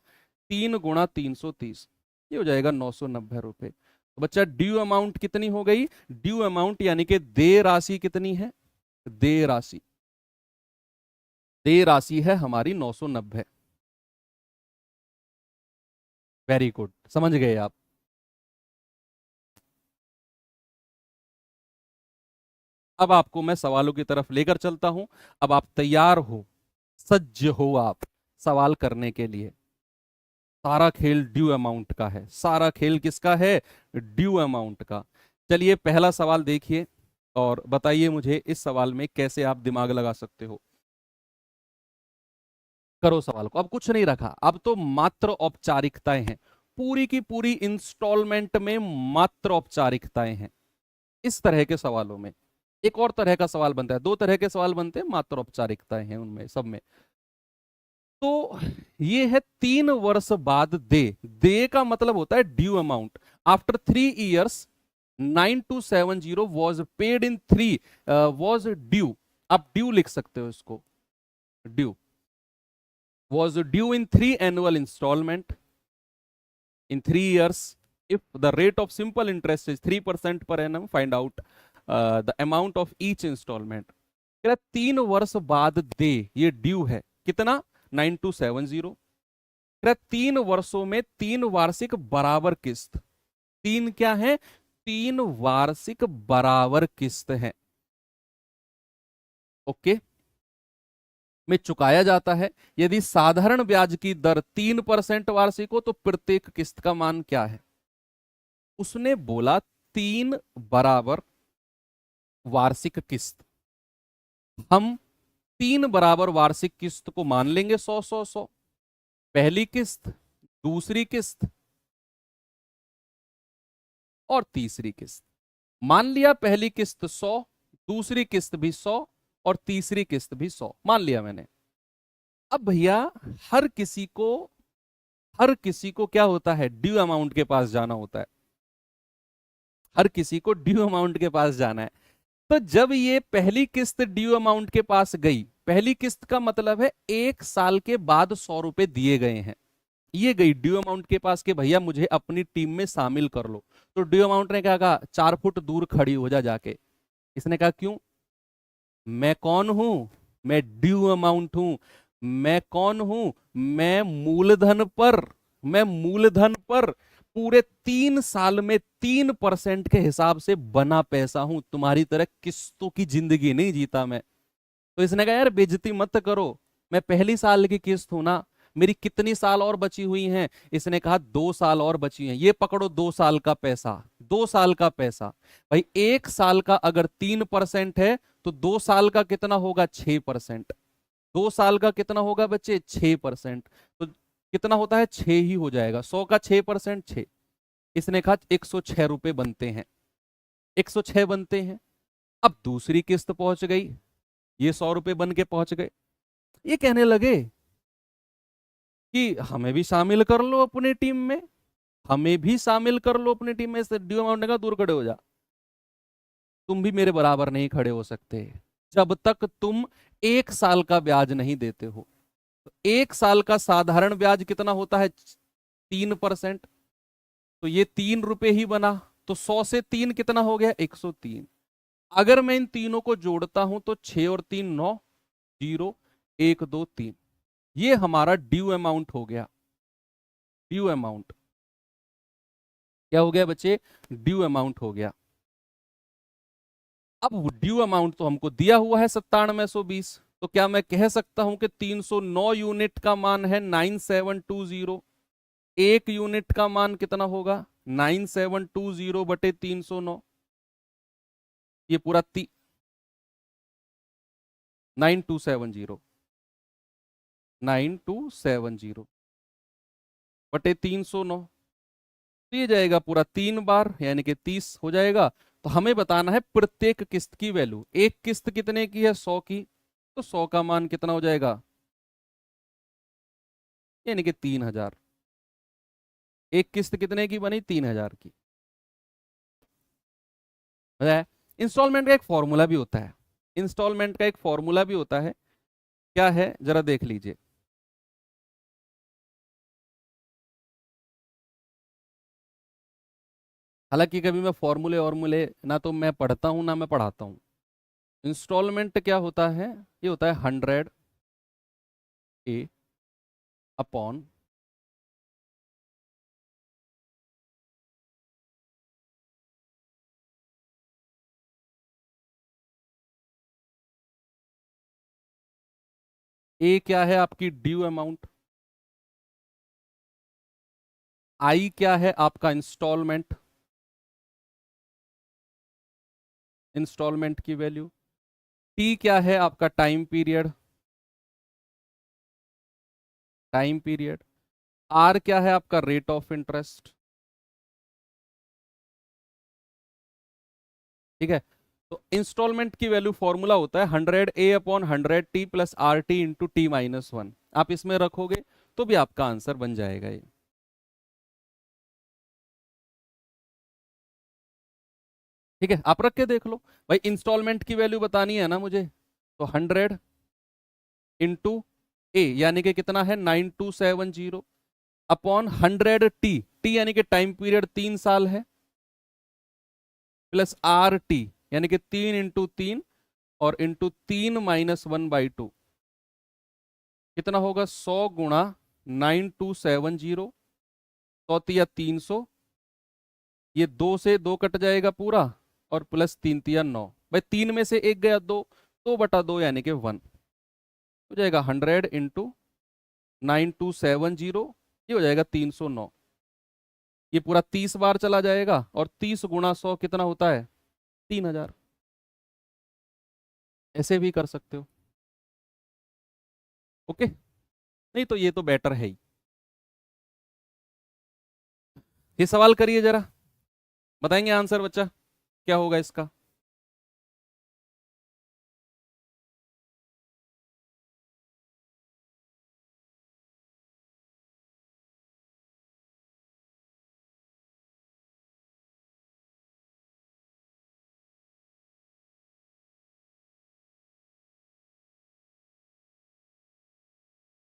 3 × 330, ये हो जाएगा 990 रुपए। तो बच्चा ड्यू अमाउंट कितनी हो गई, ड्यू अमाउंट यानी कि देय राशि कितनी है, देय राशि, देय राशि है हमारी 990। वेरी गुड, समझ गए आप। अब आपको मैं सवालों की तरफ लेकर चलता हूं। अब आप तैयार हो, सज्ज हो आप सवाल करने के लिए। सारा खेल ड्यू अमाउंट का है, सारा खेल किसका है, ड्यू अमाउंट का। चलिए पहला सवाल देखिए और बताइए मुझे इस सवाल में कैसे आप दिमाग लगा सकते हो। करो सवाल को, अब कुछ नहीं रखा, अब तो मात्र औपचारिकताएं हैं, पूरी की पूरी इंस्टॉलमेंट में मात्र औपचारिकताएं हैं। इस तरह के सवालों में एक और तरह का सवाल बनता है, दो तरह के सवाल बनते हैं, मात्र औपचारिकताएं हैं उनमें सब में। तो ये है 3 वर्ष बाद दे, दे का मतलब होता है due amount. After 3 years 9270 was paid in 3, was due, आप ड्यू लिख सकते हो इसको, due was due in 3 annual installment in 3 years. If the rate of simple interest is 3% per annum, find out the amount of each installment. 3 वर्ष बाद दे, ये due है कितना, 9270। 3 वर्षों में 3 वार्षिक बराबर किस्त, 3 क्या है, 3 वार्षिक बराबर किस्त है, ओके, में चुकाया जाता है। यदि साधारण ब्याज की दर 3% वार्षिक हो तो प्रत्येक किस्त का मान क्या है, उसने बोला 3 बराबर वार्षिक किस्त। हम 3 बराबर वार्षिक किस्त को मान लेंगे 100-100-100, पहली किस्त, दूसरी किस्त और तीसरी किस्त। मान लिया पहली किस्त 100, दूसरी किस्त भी 100 और तीसरी किस्त भी 100 मान लिया मैंने। अब भैया हर किसी को, हर किसी को क्या होता है, ड्यू अमाउंट के पास जाना होता है, हर किसी को ड्यू अमाउंट के पास जाना है। तो जब ये पहली किस्त ड्यू अमाउंट के पास गई, पहली किस्त का मतलब है 1 साल के बाद 100 रुपए दिए गए हैं, ये गई ड्यू अमाउंट के पास कि भैया मुझे अपनी टीम में शामिल कर लो। तो ड्यू अमाउंट ने क्या कहा, 4 फुट दूर खड़ी हो जा जाके। इसने कहा क्यों, मैं कौन हूं, मैं ड्यू अमाउंट हूं। मैं कौन हूं, मैं मूलधन पर, मैं मूलधन पर पूरे 3 साल में 3% के हिसाब से बना पैसा हूं, तुम्हारी तरह किस्तों की जिंदगी नहीं जीता मैं। तो इसने कहा यार बेइज्जती मत करो, मैं पहली साल की किस्त हूं ना, मेरी कितनी साल और बची हुई हैं, इसने कहा 2 साल और बची हैं, ये पकड़ो 2 साल का पैसा, 2 साल का पैसा। भाई 1 साल का अगर 3% है तो 2 साल का कितना होगा, 6%। 2 साल का कितना होगा बच्चे, 6%। तो कितना होता है, 6 ही हो जाएगा, 100 का 6%, 6। इसने कहा 106 रुपए बनते हैं, 106 बनते हैं। अब दूसरी किस्त पहुंच गई, ये 100 रुपए बन के पहुंच गए। ये कहने लगे कि हमें भी शामिल कर लो अपनी टीम में, हमें भी शामिल कर लो अपनी टीम में। ड्यू अमाउंट का दूर खड़े हो जा, तुम भी मेरे बराबर नहीं खड़े हो सकते जब तक तुम 1 साल का ब्याज नहीं देते हो। तो 1 साल का साधारण ब्याज कितना होता है, 3%। तो ये 3 रुपए ही बना, तो 100 से 3 कितना हो गया, 103। अगर मैं इन तीनों को जोड़ता हूं तो 6 और 3 9, 0 1 2 3, ये हमारा ड्यू अमाउंट हो गया। ड्यू अमाउंट क्या हो गया बच्चे, ड्यू अमाउंट हो गया। अब ड्यू अमाउंट तो हमको दिया हुआ है 9720, तो क्या मैं कह सकता हूं कि 309 यूनिट का मान है 9720, एक यूनिट का मान कितना होगा, 9720/309। ये पूरा 9270 9270 बटे 309, तो ये जाएगा पूरा 3 बार यानी कि 30 हो जाएगा। तो हमें बताना है प्रत्येक किस्त की वैल्यू। एक किस्त कितने की है? 100 की, तो 100 का मान कितना हो जाएगा? यानी कि 3000। एक किस्त कितने की बनी? 3000 की। इंस्टॉलमेंट का एक फॉर्मूला भी होता है, इंस्टॉलमेंट का एक फॉर्मूला भी होता है। क्या है जरा देख लीजिए। हालांकि कभी मैं फॉर्मूले और ना तो मैं पढ़ता हूं ना मैं पढ़ाता हूं। इंस्टॉलमेंट क्या होता है? ये होता है 100 A अपॉन ए क्या है आपकी ड्यू अमाउंट, आई क्या है आपका इंस्टॉलमेंट, इंस्टॉलमेंट की वैल्यू, टी क्या है आपका time period, time period, R क्या है आपका रेट ऑफ इंटरेस्ट। ठीक है, तो इंस्टॉलमेंट की वैल्यू फॉर्मूला होता है 100 A upon 100 T plus R T into T minus 1। आप इसमें रखोगे तो भी आपका आंसर बन जाएगा ये। ठीक है, आप रख के देख लो भाई। इंस्टॉलमेंट की वैल्यू बतानी है ना मुझे, तो 100 × A यानी कि कितना है 9270 अपॉन 100 T, टी यानी कि टाइम पीरियड 3 साल है, प्लस आर टी यानी कि 3 × 3 और इंटू 3 - 1/2 कितना होगा? 100 गुणा 9270, 100 × 300, ये 2 से 2 कट जाएगा पूरा, और प्लस 3 × 3 = 9। भाई 3 में से 1 गया, 2, 2/2 यानी कि 1 हो जाएगा। 100 × 9270 ये हो जाएगा 309। ये पूरा 30 बार चला जाएगा, और 30 गुणा 100 कितना होता है? 3000। ऐसे भी कर सकते हो। ओके, नहीं तो ये तो बेटर है ही। ये सवाल करिए जरा, बताएंगे आंसर बच्चा क्या होगा इसका?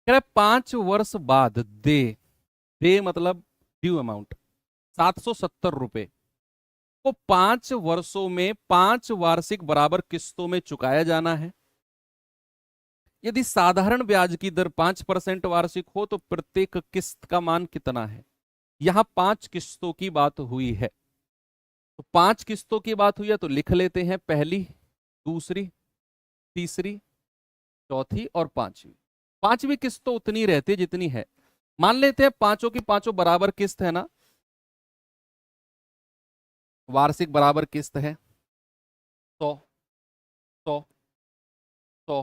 कह रहा है 5 वर्ष बाद दे, दे मतलब ड्यू अमाउंट 770 रुपए को 5 वर्षों में 5 वार्षिक बराबर किस्तों में चुकाया जाना है। यदि साधारण ब्याज की दर 5% वार्षिक हो तो प्रत्येक किस्त का मान कितना है? यहां 5 किस्तों की बात हुई है, तो 5 किस्तों की बात हुई है तो लिख लेते हैं, पहली, दूसरी, तीसरी, चौथी और पांचवी। पांचवी किस्त तो उतनी रहती है जितनी है। मान लेते हैं पांचों की पांचों बराबर किस्त है ना, वार्षिक बराबर किस्त है 100, 100, 100,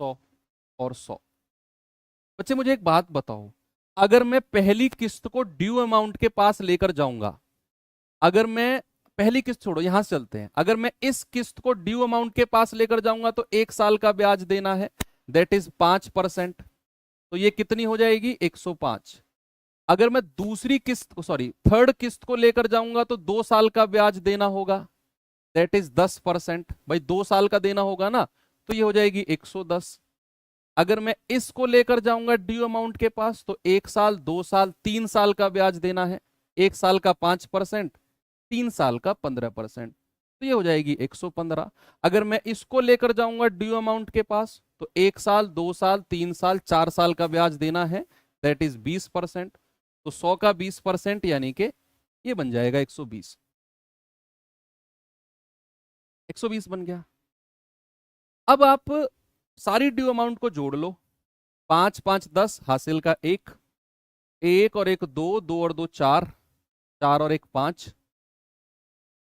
100 और 100। बच्चे मुझे एक बात बताओ, अगर मैं पहली किस्त को ड्यू अमाउंट के पास लेकर जाऊंगा, अगर मैं पहली किस्त छोड़ो, यहां से चलते हैं, अगर मैं इस किस्त को ड्यू अमाउंट के पास लेकर जाऊंगा तो 1 साल का ब्याज देना है, दैट इज 5%। तो ये कितनी हो जाएगी? 105। अगर मैं दूसरी किस्त को, सॉरी थर्ड किस्त को लेकर जाऊंगा तो 2 साल का ब्याज देना होगा, दैट इज 10%। भाई 2 साल का देना होगा ना, तो ये हो जाएगी 110। अगर मैं इसको लेकर जाऊंगा ड्यू अमाउंट के पास तो 1 साल, 2 साल, 3 साल का ब्याज देना है। 1 साल का 5%, 3 साल का 15%, तो ये हो जाएगी 115। अगर मैं इसको लेकर जाऊंगा ड्यू अमाउंट के पास तो 1 साल, 2 साल, 3 साल, 4 साल का ब्याज देना है, दैट इज 20%। तो 100 का 20% यानी कि ये बन जाएगा 120। 120 बन गया। अब आप सारी ड्यू अमाउंट को जोड़ लो, 5 5 10 हासिल का 1, 1 और 1 2, 2 और 2 4, 4 और 1 5,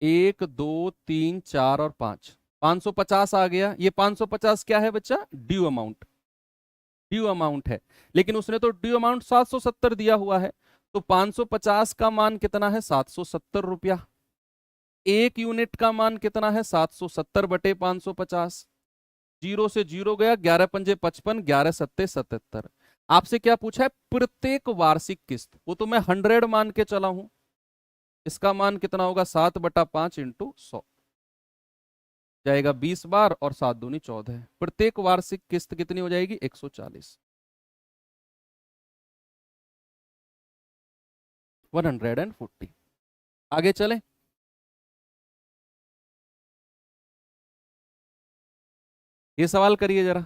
1 2 3 4 और 5। 550 आ गया। ये 550 क्या है बच्चा? ड्यू अमाउंट, ड्यू अमाउंट है। लेकिन उसने तो ड्यू अमाउंट 770 दिया हुआ है, तो 550 का मान कितना है? 770 रुपया। एक यूनिट का मान कितना है? 770 बटे 550। जीरो से जीरो गया, 11 पंजे 55, 11 सत्ते 77। आपसे क्या पूछा है? प्रत्येक वार्षिक किस्त। वो तो मैं 100 मान के चला हूं। इसका मान कितना होगा? 7/5 इंटू 100 जाएगा 20 बार, और 7 दूनी 14। प्रत्येक वार्षिक किस्त कितनी हो जाएगी? 140, 140। आगे चले। ये सवाल करिए जरा।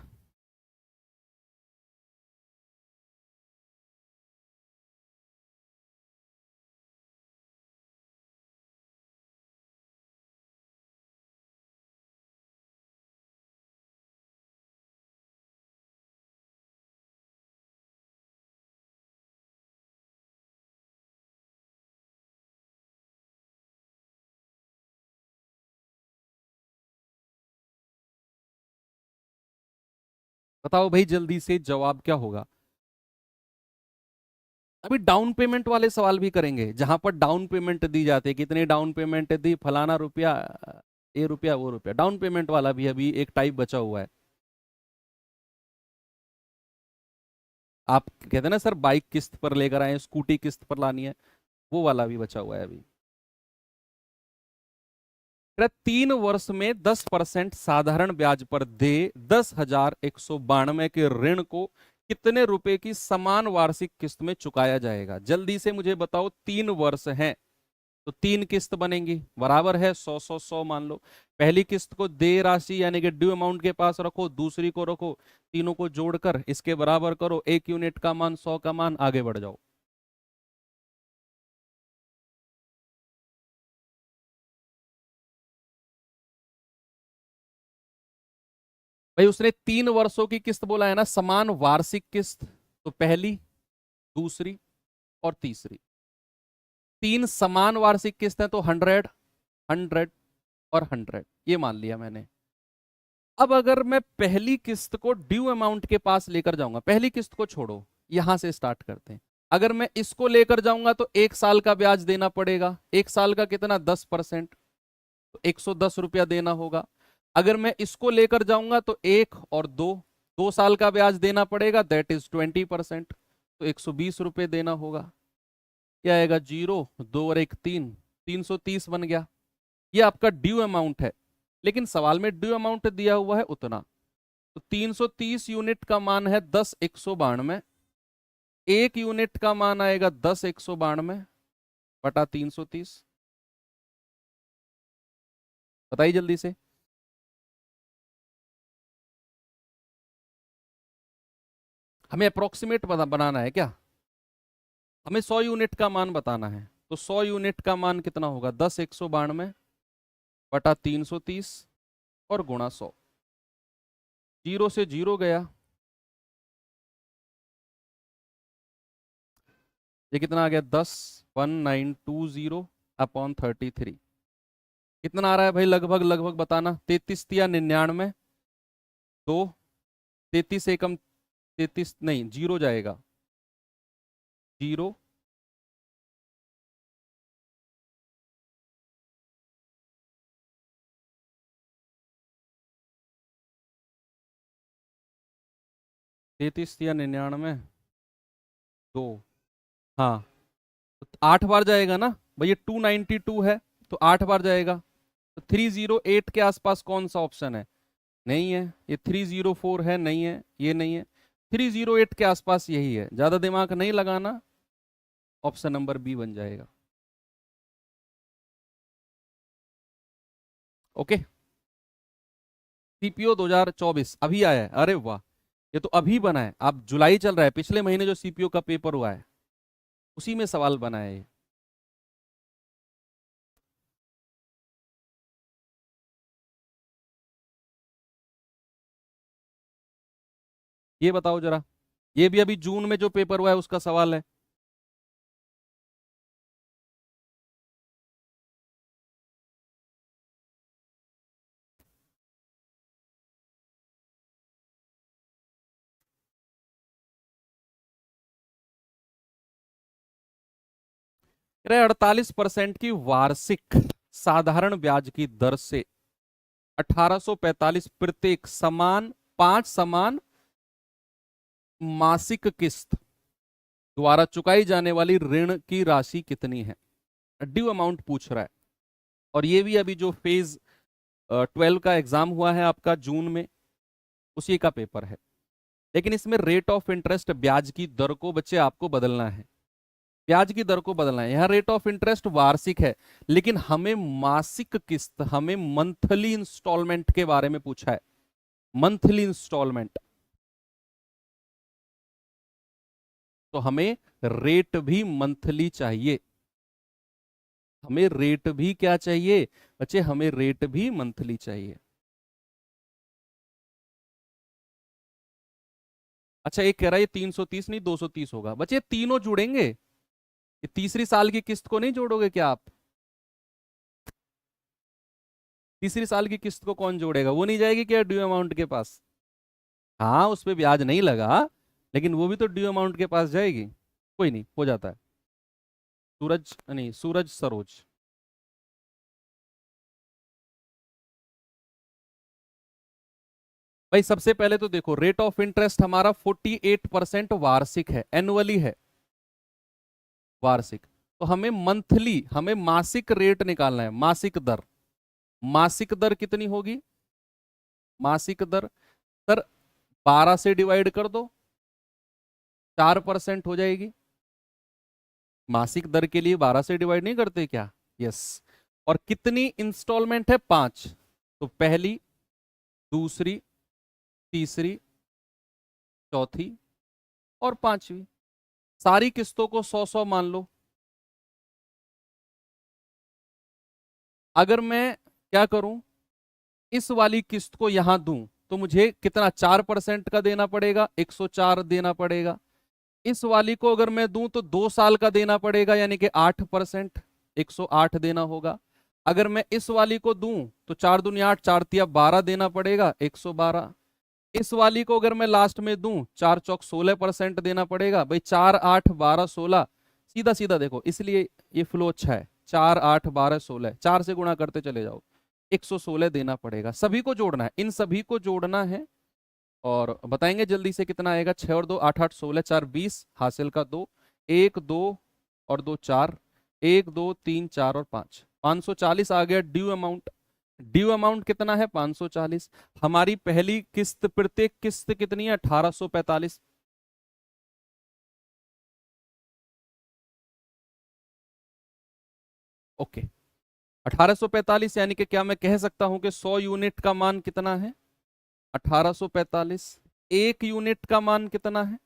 बताओ भाई जल्दी से जवाब क्या होगा। अभी डाउन पेमेंट वाले सवाल भी करेंगे, जहां पर डाउन पेमेंट दी जाती है, कितनी डाउन पेमेंट दी, फलाना रुपया, ये रुपया वो रुपया। डाउन पेमेंट वाला भी अभी एक टाइप बचा हुआ है। आप कहते हैं ना सर बाइक किस्त पर लेकर आए, स्कूटी किस्त पर लानी है, वो वाला भी बचा हुआ है अभी। 3 वर्ष में 10% साधारण ब्याज पर दे 10,192 के ऋण को कितने रुपए की समान वार्षिक किस्त में चुकाया जाएगा? जल्दी से मुझे बताओ। 3 वर्ष हैं तो 3 किस्त बनेंगी, बराबर है 100 मान लो। पहली किस्त को दे राशि यानी कि ड्यू अमाउंट के पास रखो, दूसरी को रखो, तीनों को जोड़कर इसके बराबर करो। एक यूनिट का मान 100 का मान, आगे बढ़ जाओ। भाई उसने 3 वर्षों की किस्त बोला है ना, समान वार्षिक किस्त, तो पहली, दूसरी और तीसरी। 3 समान वार्षिक किस्त है तो 100, 100 और 100, ये मान लिया मैंने। अब अगर मैं पहली किस्त को ड्यू अमाउंट के पास लेकर जाऊंगा, पहली किस्त को छोड़ो, यहां से स्टार्ट करते हैं। अगर मैं इसको लेकर जाऊंगा तो 1 साल का ब्याज देना पड़ेगा। 1 साल का कितना? 10%, तो 110 रुपया देना होगा। अगर मैं इसको लेकर जाऊंगा तो 1 और 2, 2 साल का ब्याज देना पड़ेगा, दैट इज 20%, तो 120 रुपये देना होगा। क्या आएगा? 0, 2 और 1 3, 330 बन गया। ये आपका ड्यू अमाउंट है, लेकिन सवाल में ड्यू अमाउंट दिया हुआ है उतना। तो 330 यूनिट का मान है 10,192। एक यूनिट का मान आएगा 10,192 बटा 330। बताइए जल्दी से। हमें अप्रोक्सीमेट बनाना है क्या? हमें 100 यूनिट का मान बताना है, तो 100 यूनिट का मान कितना होगा? 10,192 बटा 330 और गुणा 100। जीरो से जीरो गया, ये कितना आ गया? 10,1920 अपॉन 33। कितना आ रहा है भाई? लगभग लगभग बताना। 33 या 99, 2, 33 एकम 33 नहीं, जीरो जाएगा, जीरो, 33 या 99, 2, हाँ, तो 8 बार जाएगा ना भाई। ये 292 है, तो 8 बार जाएगा। तो 308 के आसपास कौन सा ऑप्शन है? नहीं है। ये 304 है, नहीं है, ये नहीं है। 308 के आसपास यही है, ज्यादा दिमाग नहीं लगाना, ऑप्शन नंबर बी बन जाएगा। ओके। सीपीओ 2024 अभी आया है, अरे वाह, ये तो अभी बना है। आप जुलाई चल रहा है, पिछले महीने जो सीपीओ का पेपर हुआ है उसी में सवाल बना है ये। ये बताओ जरा, ये भी अभी जून में जो पेपर हुआ है उसका सवाल है। 48% की वार्षिक साधारण ब्याज की दर से 1845 प्रत्येक समान 5 समान मासिक किस्त द्वारा चुकाई जाने वाली ऋण की राशि कितनी है, ड्यू अमाउंट पूछ रहा है। और ये भी अभी जो फेज 12 का एग्जाम हुआ है आपका जून में, उसी का पेपर है। लेकिन इसमें रेट ऑफ इंटरेस्ट ब्याज की दर को बच्चे आपको बदलना है, ब्याज की दर को बदलना है। यहां रेट ऑफ इंटरेस्ट वार्षिक है, लेकिन हमें मासिक किस्त, हमें मंथली इंस्टॉलमेंट के बारे में पूछा है, मंथली इंस्टॉलमेंट। तो हमें रेट भी मंथली चाहिए, हमें रेट भी क्या चाहिए बच्चे, हमें रेट भी मंथली चाहिए। अच्छा, एक कह रहा है ये 330 नहीं 230 होगा। बच्चे तीनों जुड़ेंगे, ये तीसरी साल की किस्त को नहीं जोड़ोगे क्या आप? तीसरी साल की किस्त को कौन जोड़ेगा? वो नहीं जाएगी क्या ड्यू अमाउंट के पास? हाँ, उस पर ब्याज नहीं लगा, लेकिन वो भी तो ड्यू अमाउंट के पास जाएगी। कोई नहीं, हो जाता है। सूरज नहीं, सूरज सरोज। भाई सबसे पहले तो देखो, रेट ऑफ इंटरेस्ट हमारा 48% वार्षिक है, एनुअली है, वार्षिक। तो हमें मंथली, हमें मासिक रेट निकालना है, मासिक दर। मासिक दर कितनी होगी? मासिक दर सर 12 से डिवाइड कर दो, 4% हो जाएगी। मासिक दर के लिए 12 से डिवाइड नहीं करते क्या? यस। और कितनी इंस्टॉलमेंट है? 5। तो पहली, दूसरी, तीसरी, चौथी और पांचवी, सारी किस्तों को 100-100 मान लो। अगर मैं क्या करूं, इस वाली किस्त को यहां दूं तो मुझे कितना 4% का देना पड़ेगा, 104 देना पड़ेगा। इस वाली को अगर मैं दूं तो 2 साल का देना पड़ेगा, यानी कि 8%, 108 देना होगा। अगर मैं इस वाली को दूं तो 4 दूनी 8, 4 तिया 12 देना पड़ेगा, 112। इस वाली को अगर मैं लास्ट में दूं, 4 चौक 16% देना पड़ेगा। भाई 4 8 12 16, सीधा सीधा देखो, इसलिए ये फ्लो अच्छा है। 4 8 12 16, 4 से गुणा करते चले जाओ, 116 देना पड़ेगा। सभी को जोड़ना है, इन सभी को जोड़ना है। और बताएंगे जल्दी से कितना आएगा। 6 और 2 8 8 16, 4 20, हासिल का 2, 1 2 और 2 4, 1 2 3 4 और 5, 540 आ गया ड्यू अमाउंट। ड्यू अमाउंट कितना है? 540। हमारी पहली किस्त, प्रत्येक किस्त कितनी है? 1845। ओके, 1845 यानी कि क्या मैं कह सकता हूं कि 100 यूनिट का मान कितना है? 1845। 1 यूनिट का मान कितना है?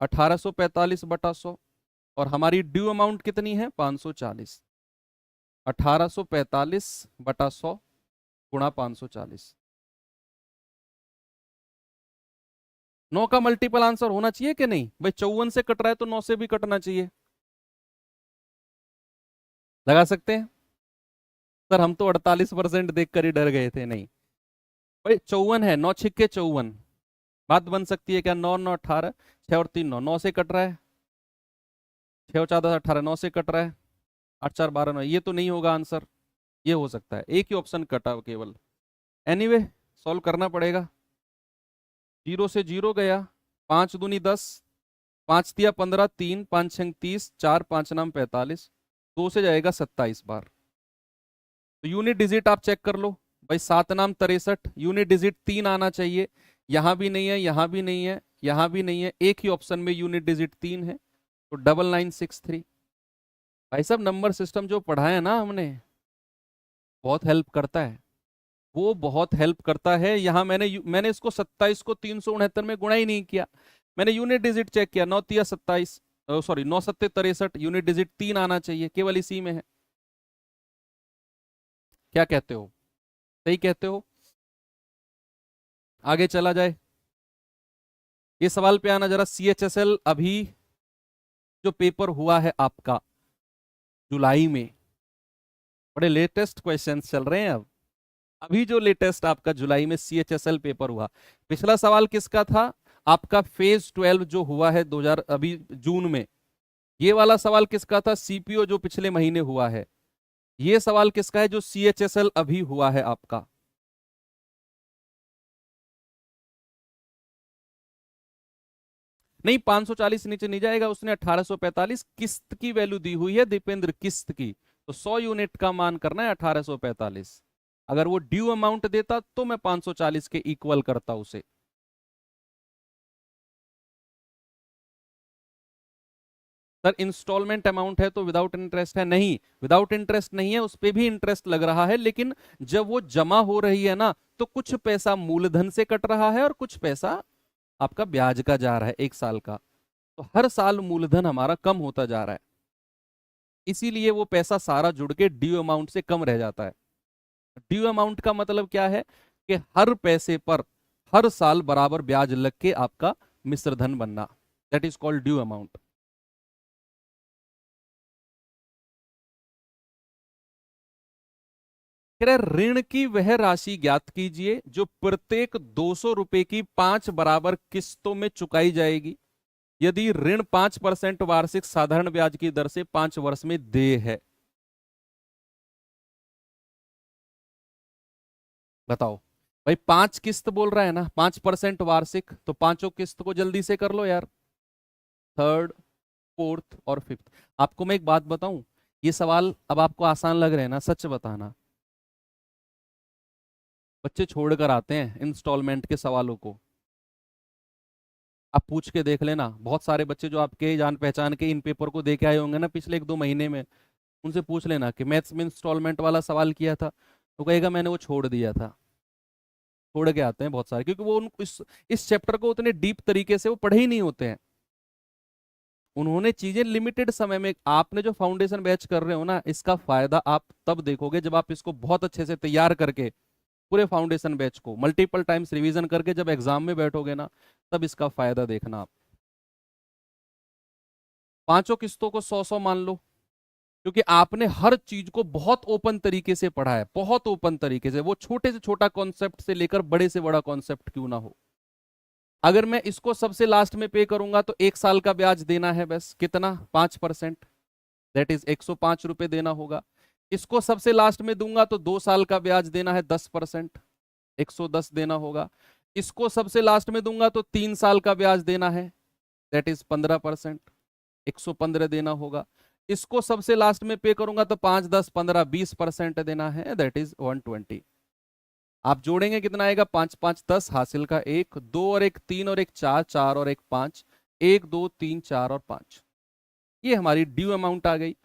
1845 बटा 100। और हमारी ड्यू अमाउंट कितनी है? 540। 1845 बटा 100 गुणा 540। 9 का मल्टीपल आंसर होना चाहिए कि नहीं भाई? 54 से कट रहा है तो 9 से भी कटना चाहिए। लगा सकते हैं सर, हम तो 48% देखकर ही डर गए थे। नहीं भाई, 54 है, 9 छिक्के 54। बात बन सकती है क्या? 9 9 18, 6 और 3 9, 9 से कट रहा है। 6 और 4 10 18, 9 से कट रहा है। 8 4 12 9, ये तो नहीं होगा आंसर। ये हो सकता है, एक ही ऑप्शन कटा केवल। एनीवे सॉल्व करना पड़ेगा। 0 से 0 गया, 5 दूनी 10, 5 तिया 15, 3 5 6 30, 4 5 नाम 45, 2 से जाएगा 27 बार। तो यूनिट डिजिट आप चेक कर लो भाई। 7 नाम 63, यूनिट डिजिट 3 आना चाहिए। यहां भी नहीं है, यहां भी नहीं है, यहां भी नहीं है, एक ही ऑप्शन में यूनिट डिजिट 3 है। तो 9963। भाई साहब, नंबर सिस्टम जो पढ़ाया ना हमने, बहुत हेल्प करता है, वो बहुत हेल्प करता है। यहां मैंने इसको 27 को 369 में गुणा ही नहीं किया, मैंने यूनिट डिजिट चेक किया। 9 तिया 27, सॉरी 9 सत्ते 63, यूनिट डिजिट 3 आना चाहिए, केवल इसी में है। क्या कहते हो? सही कहते हो? आगे चला जाए। ये सवाल पे आना जरा। CHSL अभी जो पेपर हुआ है आपका जुलाई में, बड़े लेटेस्ट क्वेश्चंस चल रहे हैं अब। अभी जो लेटेस्ट आपका जुलाई में CHSL पेपर हुआ, पिछला सवाल किसका था? आपका फेज 12 जो हुआ है 2000 अभी जून में, ये वाला सवाल किसका था? सीपीओ जो पिछले महीने हुआ है। ये सवाल किसका है? जो सीएचएसएल अभी हुआ है आपका। नहीं, 540 नीचे नहीं जाएगा, उसने 1845 किस्त की वैल्यू दी हुई है दीपेंद्र, किस्त की। तो 100 यूनिट का मान करना है 1845। अगर वो ड्यू अमाउंट देता तो मैं 540 के इक्वल करता उसे। सर इंस्टॉलमेंट अमाउंट है तो विदाउट इंटरेस्ट है? नहीं, विदाउट इंटरेस्ट नहीं है, उस पे भी इंटरेस्ट लग रहा है, लेकिन जब वो जमा हो रही है ना, तो कुछ पैसा मूलधन से कट रहा है और कुछ पैसा आपका ब्याज का जा रहा है 1 साल का। तो हर साल मूलधन हमारा कम होता जा रहा है, इसीलिए वो पैसा सारा जुड़ के ड्यू अमाउंट से कम रह जाता है। ड्यू अमाउंट का मतलब क्या है? कि हर पैसे पर हर साल बराबर ब्याज लग के आपका मिश्र धन बनना, that is called due amount. कह रहे ऋण की वह राशि ज्ञात कीजिए जो प्रत्येक 200 रुपए की 5 बराबर किस्तों में चुकाई जाएगी यदि ऋण 5% वार्षिक साधारण ब्याज की दर से 5 वर्ष में देय है। बताओ भाई, 5 किस्त बोल रहा है ना, 5% वार्षिक, तो पांचों किस्त को जल्दी से कर लो यार। थर्ड, फोर्थ और फिफ्थ। आपको मैं एक बात बताऊं, ये सवाल अब आपको आसान लग रहे हैं ना? सच बताना, बच्चे छोड़ कर आते हैं इंस्टॉलमेंट के सवालों को। आप पूछ के देख लेना, बहुत सारे बच्चे जो आपके जान पहचान के इन पेपर को दे के आए होंगे ना पिछले 1-2 महीने में, उनसे पूछ लेना कि मैथ्स में इंस्टॉलमेंट वाला सवाल किया था, तो कहेगा मैंने वो छोड़ दिया था। छोड़ के आते हैं बहुत सारे, क्योंकि वो इस चैप्टर को उतने डीप तरीके से वो पढ़े ही नहीं होते हैं। उन्होंने चीजें लिमिटेड समय में, आपने जो फाउंडेशन बैच कर रहे हो ना, इसका फायदा आप तब देखोगे जब आप इसको बहुत अच्छे से तैयार करके पूरे फाउंडेशन बैच को मल्टीपल टाइम्स रिवीजन करके जब एग्जाम में बैठोगे ना, तब इसका फायदा देखना आप। पांचों किस्तों को 100-100 मान लो, क्योंकि आपने हर चीज को बहुत ओपन तरीके से पढ़ा है, बहुत ओपन तरीके से, वो छोटे से छोटा कॉन्सेप्ट से लेकर बड़े से बड़ा कॉन्सेप्ट क्यों ना हो। अगर मैं इसको सबसे लास्ट में पे करूंगा तो 1 साल का ब्याज देना है बस, कितना? 5%, दैट इज 105 रुपए देना होगा। इसको सबसे लास्ट में दूंगा तो 2 साल का ब्याज देना है 10%, 110 देना होगा। इसको सबसे लास्ट में दूंगा तो 3 साल का ब्याज देना है, दैट इज 15%, 115 देना होगा। इसको सबसे लास्ट में पे करूंगा तो 5, 10, 15, 20% देना है, दैट इज 120। आप जोड़ेंगे कितना आएगा? 5, 5, 10, हासिल का 1, 2 और 1, 3 और 1, 4, 4 और 1, 5, 1, 2, 3, 4 और 5। ये हमारी ड्यू अमाउंट आ गई।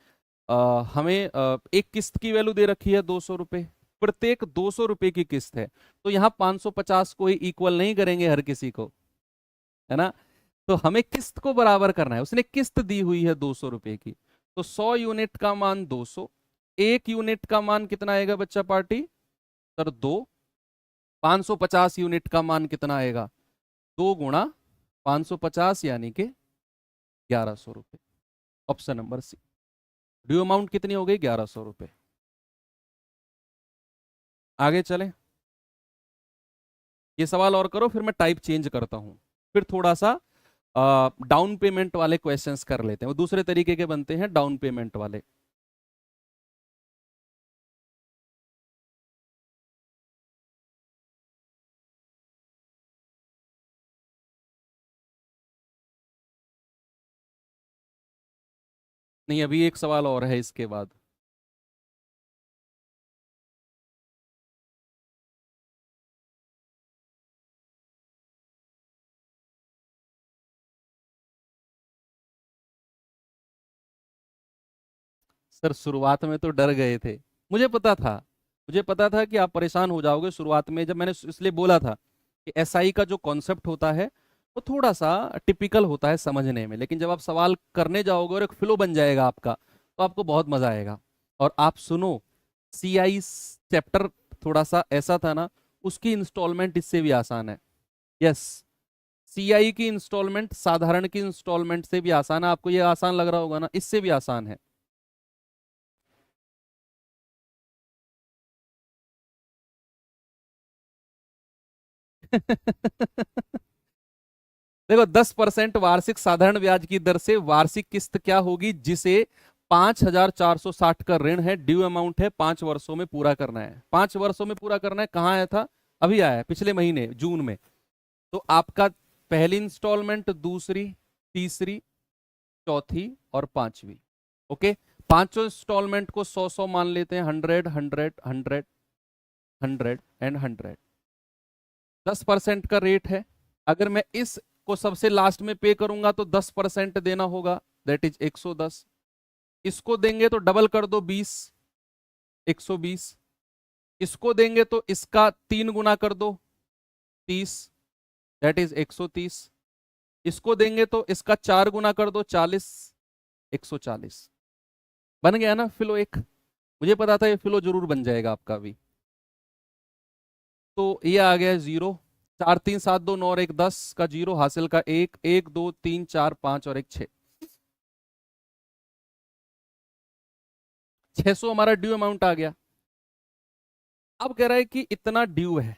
हमें एक किस्त की वैल्यू दे रखी है 200 रुपए, प्रत्येक 200 रुपए की किस्त है, तो यहाँ 550 को ही इक्वल नहीं करेंगे हर किसी को, है ना? तो हमें किस्त को बराबर करना है, उसने किस्त दी हुई है 200 रुपए की, तो 100 यूनिट का मान 200, 1 यूनिट का मान कितना आएगा बच्चा पार्टी? सर 2। 550 यूनिट का मान कितना आएगा? 2 गुणा 550 यानी कि 1100 रुपए। Option number C. Due amount कितनी हो गई? 1100 रुपए। आगे चलें, ये सवाल और करो, फिर मैं टाइप चेंज करता हूं, फिर थोड़ा सा डाउन पेमेंट वाले क्वेश्चंस कर लेते हैं, वो दूसरे तरीके के बनते हैं डाउन पेमेंट वाले। नहीं, अभी एक सवाल और है इसके बाद। सर शुरुआत में तो डर गए थे, मुझे पता था, मुझे पता था कि आप परेशान हो जाओगे शुरुआत में, जब मैंने इसलिए बोला था कि एसआई का जो कॉन्सेप्ट होता है वो थोड़ा सा टिपिकल होता है समझने में, लेकिन जब आप सवाल करने जाओगे और एक फ्लो बन जाएगा आपका, तो आपको बहुत मजा आएगा। और आप सुनो, सीआई चैप्टर थोड़ा सा ऐसा था ना, उसकी इंस्टॉलमेंट इससे भी आसान है। यस, सीआई की इंस्टॉलमेंट साधारण की इंस्टॉलमेंट से भी आसान है। आपको ये आसान लग रहा होगा ना, इससे भी आसान है। देखो 10% वार्षिक साधारण ब्याज की दर से वार्षिक किस्त क्या होगी, जिसे 5,460 का ऋण है, ड्यू अमाउंट है, 5 वर्षों में पूरा करना है। 5 वर्षों में पूरा करना है। कहाँ आया था? अभी आया है, पिछले महीने जून में। तो आपका पहली इंस्टॉलमेंट, दूसरी, तीसरी, चौथी और पांचवी। ओके, पांचों इंस्टॉलमेंट को 100 मान लेते हैं। 100, 100, 100, 100 एंड 100। 10% का रेट है। अगर मैं इस को सबसे लास्ट में पे करूंगा तो 10% देना होगा, दैट इज 110। इसको देंगे तो डबल कर दो, 20, 120। इसको देंगे तो इसका 3 गुना कर दो, 30, दैट इज 130। इसको देंगे तो इसका 4 गुना कर दो, 40, 140। बन गया ना फिलो एक? मुझे पता था ये फिलो जरूर बन जाएगा आपका भी। तो ये आ गया 0। 4 3 7 2 9 और 1 10 का 0, हासिल का 1 1 2 3 4 5 और 1 6। 600 हमारा ड्यू अमाउंट आ गया। अब कह रहा है कि इतना ड्यू है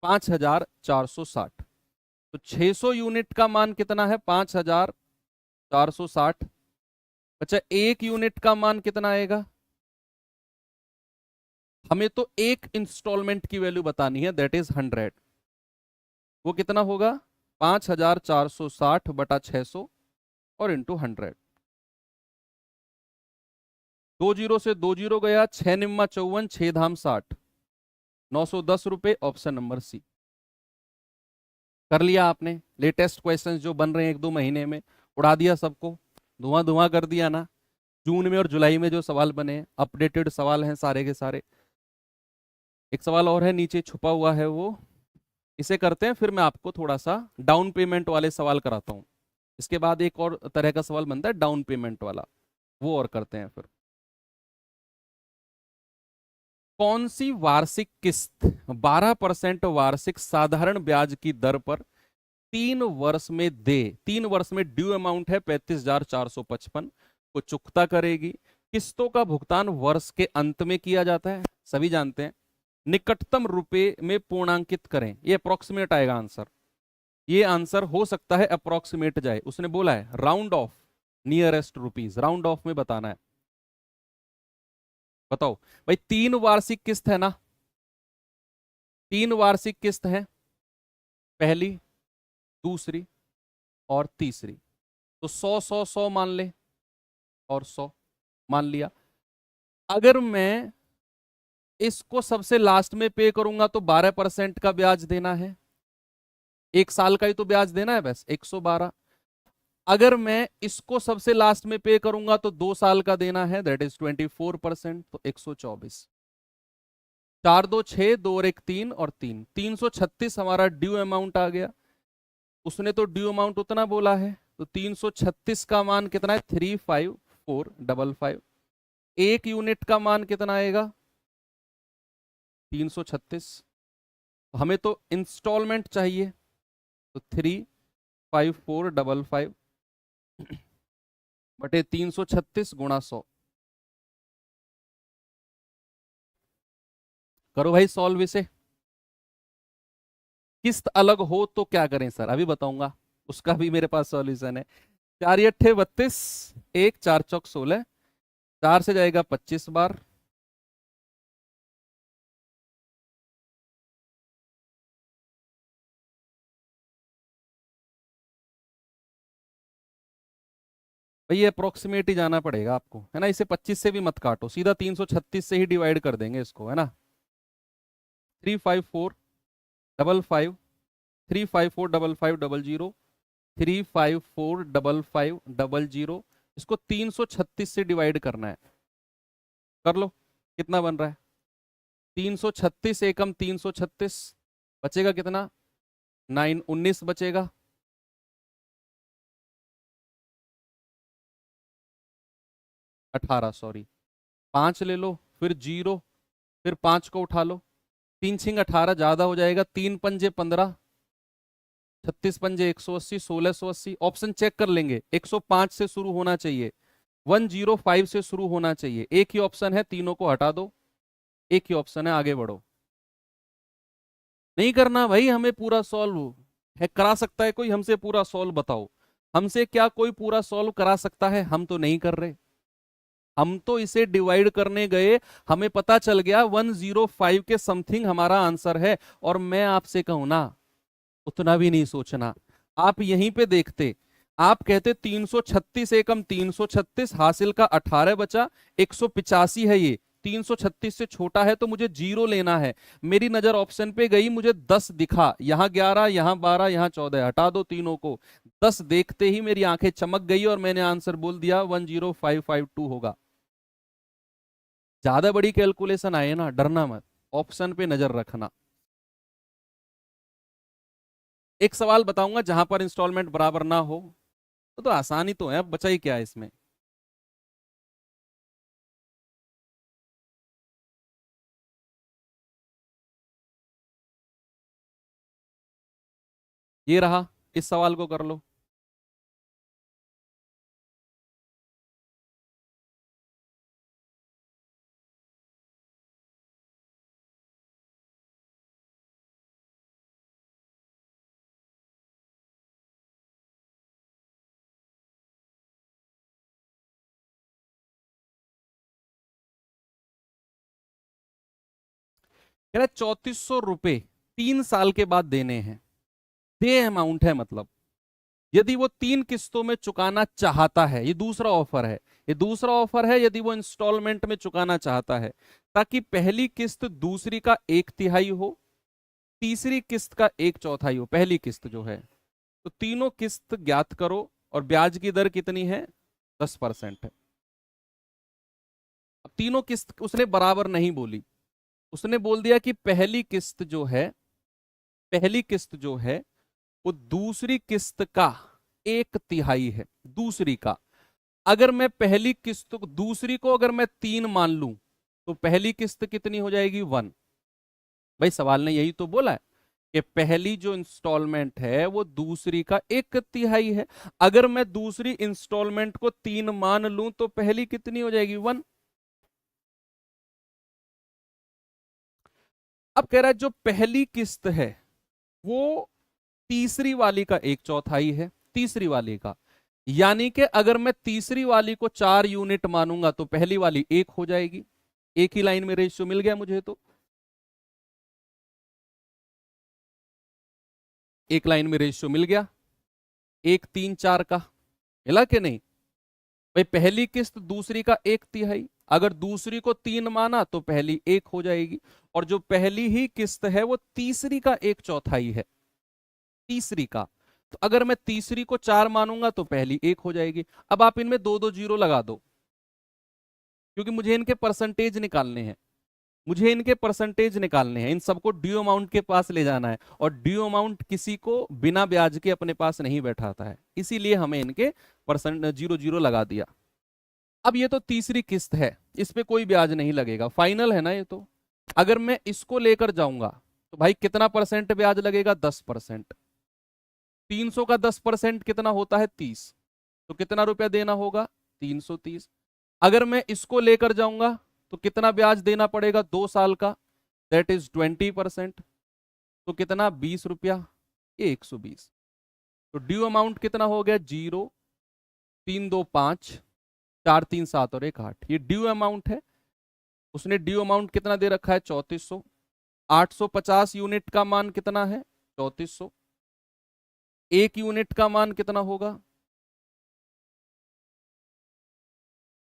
5,460। तो 600 यूनिट का मान कितना है? 5,460। अच्छा, 1 यूनिट का मान कितना आएगा? हमें तो एक इंस्टॉलमेंट की वैल्यू बतानी है, दैट इज 100। वो कितना होगा? 5,460 बटा 600 और इंटू 100। 2 जीरो से 2 जीरो गया, 6 निम्मा 54, 6 धाम 60, 910 रुपए। Option number C. कर लिया आपने। लेटेस्ट क्वेश्चंस जो बन रहे हैं 1-2 महीने में, उड़ा दिया सबको, धुआं धुआं कर दिया ना। जून में और जुलाई में जो सवाल बने हैं, अपडेटेड सवाल हैं सारे के सारे। एक सवाल और है नीचे छुपा हुआ है, वो इसे करते हैं, फिर मैं आपको थोड़ा सा डाउन पेमेंट वाले सवाल कराता हूँ। इसके बाद एक और तरह का सवाल बनता है डाउन पेमेंट वाला, वो और करते हैं फिर। कौन सी वार्षिक किस्त 12% वार्षिक साधारण ब्याज की दर पर 3 वर्ष में दे, 3 वर्ष में ड्यू अमाउंट है 35,455 को चुकता करेगी? किस्तों का भुगतान वर्ष के अंत में किया जाता है, सभी जानते हैं। निकटतम रुपए में पूर्णांकित करें। ये अप्रोक्सीमेट आएगा आंसर। ये आंसर हो सकता है अप्रोक्सीमेट जाए, उसने बोला है round of nearest rupees, round of में बताना है। बताओ भाई, 3 वार्षिक किस्त है ना? 3 वार्षिक किस्त है, पहली, दूसरी और तीसरी। तो 100 100 100 मान ले, और 100 मान लिया। अगर मैं इसको सबसे लास्ट में पे करूंगा तो 12% का ब्याज देना है। 1 साल का ही तो ब्याज देना है बस, 112। अगर मैं इसको सबसे लास्ट में पे करूंगा तो 2 साल का देना है, दैट इज 24%, तो 124। 4 2 6, 2 और 1 3 और 3, 336 हमारा ड्यू अमाउंट आ गया। उसने तो ड्यू अमाउंट उतना बोला है, तो 336 का मान कितना है? 35455। 1 यूनिट का मान कितना आएगा? 336। हमें तो इंस्टॉलमेंट चाहिए, तो 35455 बटे 336 गुणा 100। करो भाई सॉल्व इसे। किस्त अलग हो तो क्या करें सर? अभी बताऊंगा, उसका भी मेरे पास सॉल्यूशन है। 4 8 32, 1 4 चौक 16, 4 से जाएगा 25 बार, भाई ये अप्रोक्सीमेट ही जाना पड़ेगा आपको, है ना? इसे 25 से भी मत काटो, सीधा 336 से ही डिवाइड कर देंगे इसको, है ना? 35455, 3545500, 3545500। इसको 336 से डिवाइड करना है। कर लो, कितना बन रहा है? 336 एकम 336, बचेगा कितना? 9 19 बचेगा। 18, सॉरी, 5 ले लो, फिर 0, फिर 5 को उठा लो। 3 छिंग 18 ज्यादा हो जाएगा, 3 पंजे 15, 36 पंजे 180, 1680। ऑप्शन चेक कर लेंगे, 105 से शुरू होना चाहिए, 105 से शुरू होना चाहिए। एक ही ऑप्शन है, तीनों को हटा दो, एक ही ऑप्शन है, आगे बढ़ो। नहीं करना भाई हमें पूरा सॉल्व, है? करा सकता है कोई हमसे पूरा सॉल्व? बताओ, हमसे क्या कोई पूरा सॉल्व करा सकता है? हम तो नहीं कर रहे। हम तो इसे डिवाइड करने गए, हमें पता चल गया 105 के समथिंग हमारा आंसर है, और मैं आपसे कहूं ना, उतना भी नहीं सोचना। आप यहीं पे देखते, आप कहते 336 एकम 336, हासिल का 18 बचा, 185 है ये, 336 से छोटा है तो मुझे 0 लेना है। मेरी नजर ऑप्शन पे गई, मुझे 10 दिखा, यहां 11, यहां 12, यहां 14, हटा दो तीनों को। 10 देखते ही मेरी आंखें चमक गई और मैंने आंसर बोल दिया 10552 होगा। ज्यादा बड़ी कैलकुलेशन आए ना, डरना मत, ऑप्शन पे नजर रखना। एक सवाल बताऊंगा जहां पर इंस्टॉलमेंट बराबर ना हो, तो आसानी तो है, अब बचा ही क्या है इसमें। ये रहा, इस सवाल को कर लो। कह रहा 3400 रुपए 3 साल के बाद देने हैं, दे अमाउंट है मतलब। यदि वो 3 किस्तों में चुकाना चाहता है, ये दूसरा ऑफर है, ये दूसरा ऑफर है, यदि वो इंस्टॉलमेंट में चुकाना चाहता है, ताकि पहली किस्त दूसरी का 1/3 हो, तीसरी किस्त का 1/4 हो, पहली किस्त जो है। तो तीनों किस्त ज्ञात करो, और ब्याज की दर कितनी है? 10% है। अब तीनों किस्त उसने बराबर नहीं बोली, उसने बोल दिया कि पहली किस्त जो है, पहली किस्त जो है वो दूसरी किस्त का 1/3 है, दूसरी का। अगर मैं पहली किस्त दूसरी को अगर मैं 3 मान लूं, तो पहली किस्त कितनी हो जाएगी? 1। भाई सवाल ने यही तो बोला है कि पहली जो इंस्टॉलमेंट है वो दूसरी का 1/3 है। अगर मैं दूसरी इंस्टॉलमेंट को 3 मान लूं, तो पहली कितनी हो जाएगी? 1। अब कह रहा है जो पहली किस्त है वो तीसरी वाली का 1/4 है, तीसरी वाली का। यानी कि अगर मैं तीसरी वाली को 4 यूनिट मानूंगा, तो पहली वाली 1 हो जाएगी। एक ही लाइन में रेशियो मिल गया मुझे, तो एक लाइन में रेशियो मिल गया, 1/3 4 का। मिला कि नहीं? भाई पहली किस्त दूसरी का 1/3, अगर दूसरी को 3 माना तो पहली 1 हो जाएगी, और जो पहली ही किस्त है वो तीसरी का 1/4 है, तीसरी का। तो अगर मैं तीसरी को 4 मानूंगा तो पहली 1 हो जाएगी। अब आप इनमें दो दो जीरो लगा दो, क्योंकि मुझे इनके परसेंटेज निकालने हैं, मुझे इनके परसेंटेज निकालने हैं, इन सबको ड्यू अमाउंट के पास ले जाना है, और ड्यू अमाउंट किसी को बिना ब्याज के अपने पास नहीं बैठाता है, इसीलिए हमें इनके परसेंट जीरो जीरो लगा दिया। अब ये तो तीसरी किस्त है, इस पे कोई ब्याज नहीं लगेगा, फाइनल है ना ये तो। अगर मैं इसको लेकर जाऊंगा, तो भाई कितना परसेंट ब्याज लगेगा? 10%। 300 का 10% कितना होता है? 30। तो कितना रुपया देना होगा? 330। अगर मैं इसको लेकर जाऊंगा, तो कितना ब्याज देना पड़ेगा 2 साल का? That is 20%। तो कितना? 20 रुपया, ये 120। तो ड्यू अमाउंट कितना हो गया? 0, 3 2 5, 4 3 7 और 1 8। ये ड्यू अमाउंट है। उसने ड्यू अमाउंट कितना दे रखा है? 3400। 850 यूनिट का मान कितना है? 3400। एक यूनिट का मान कितना होगा?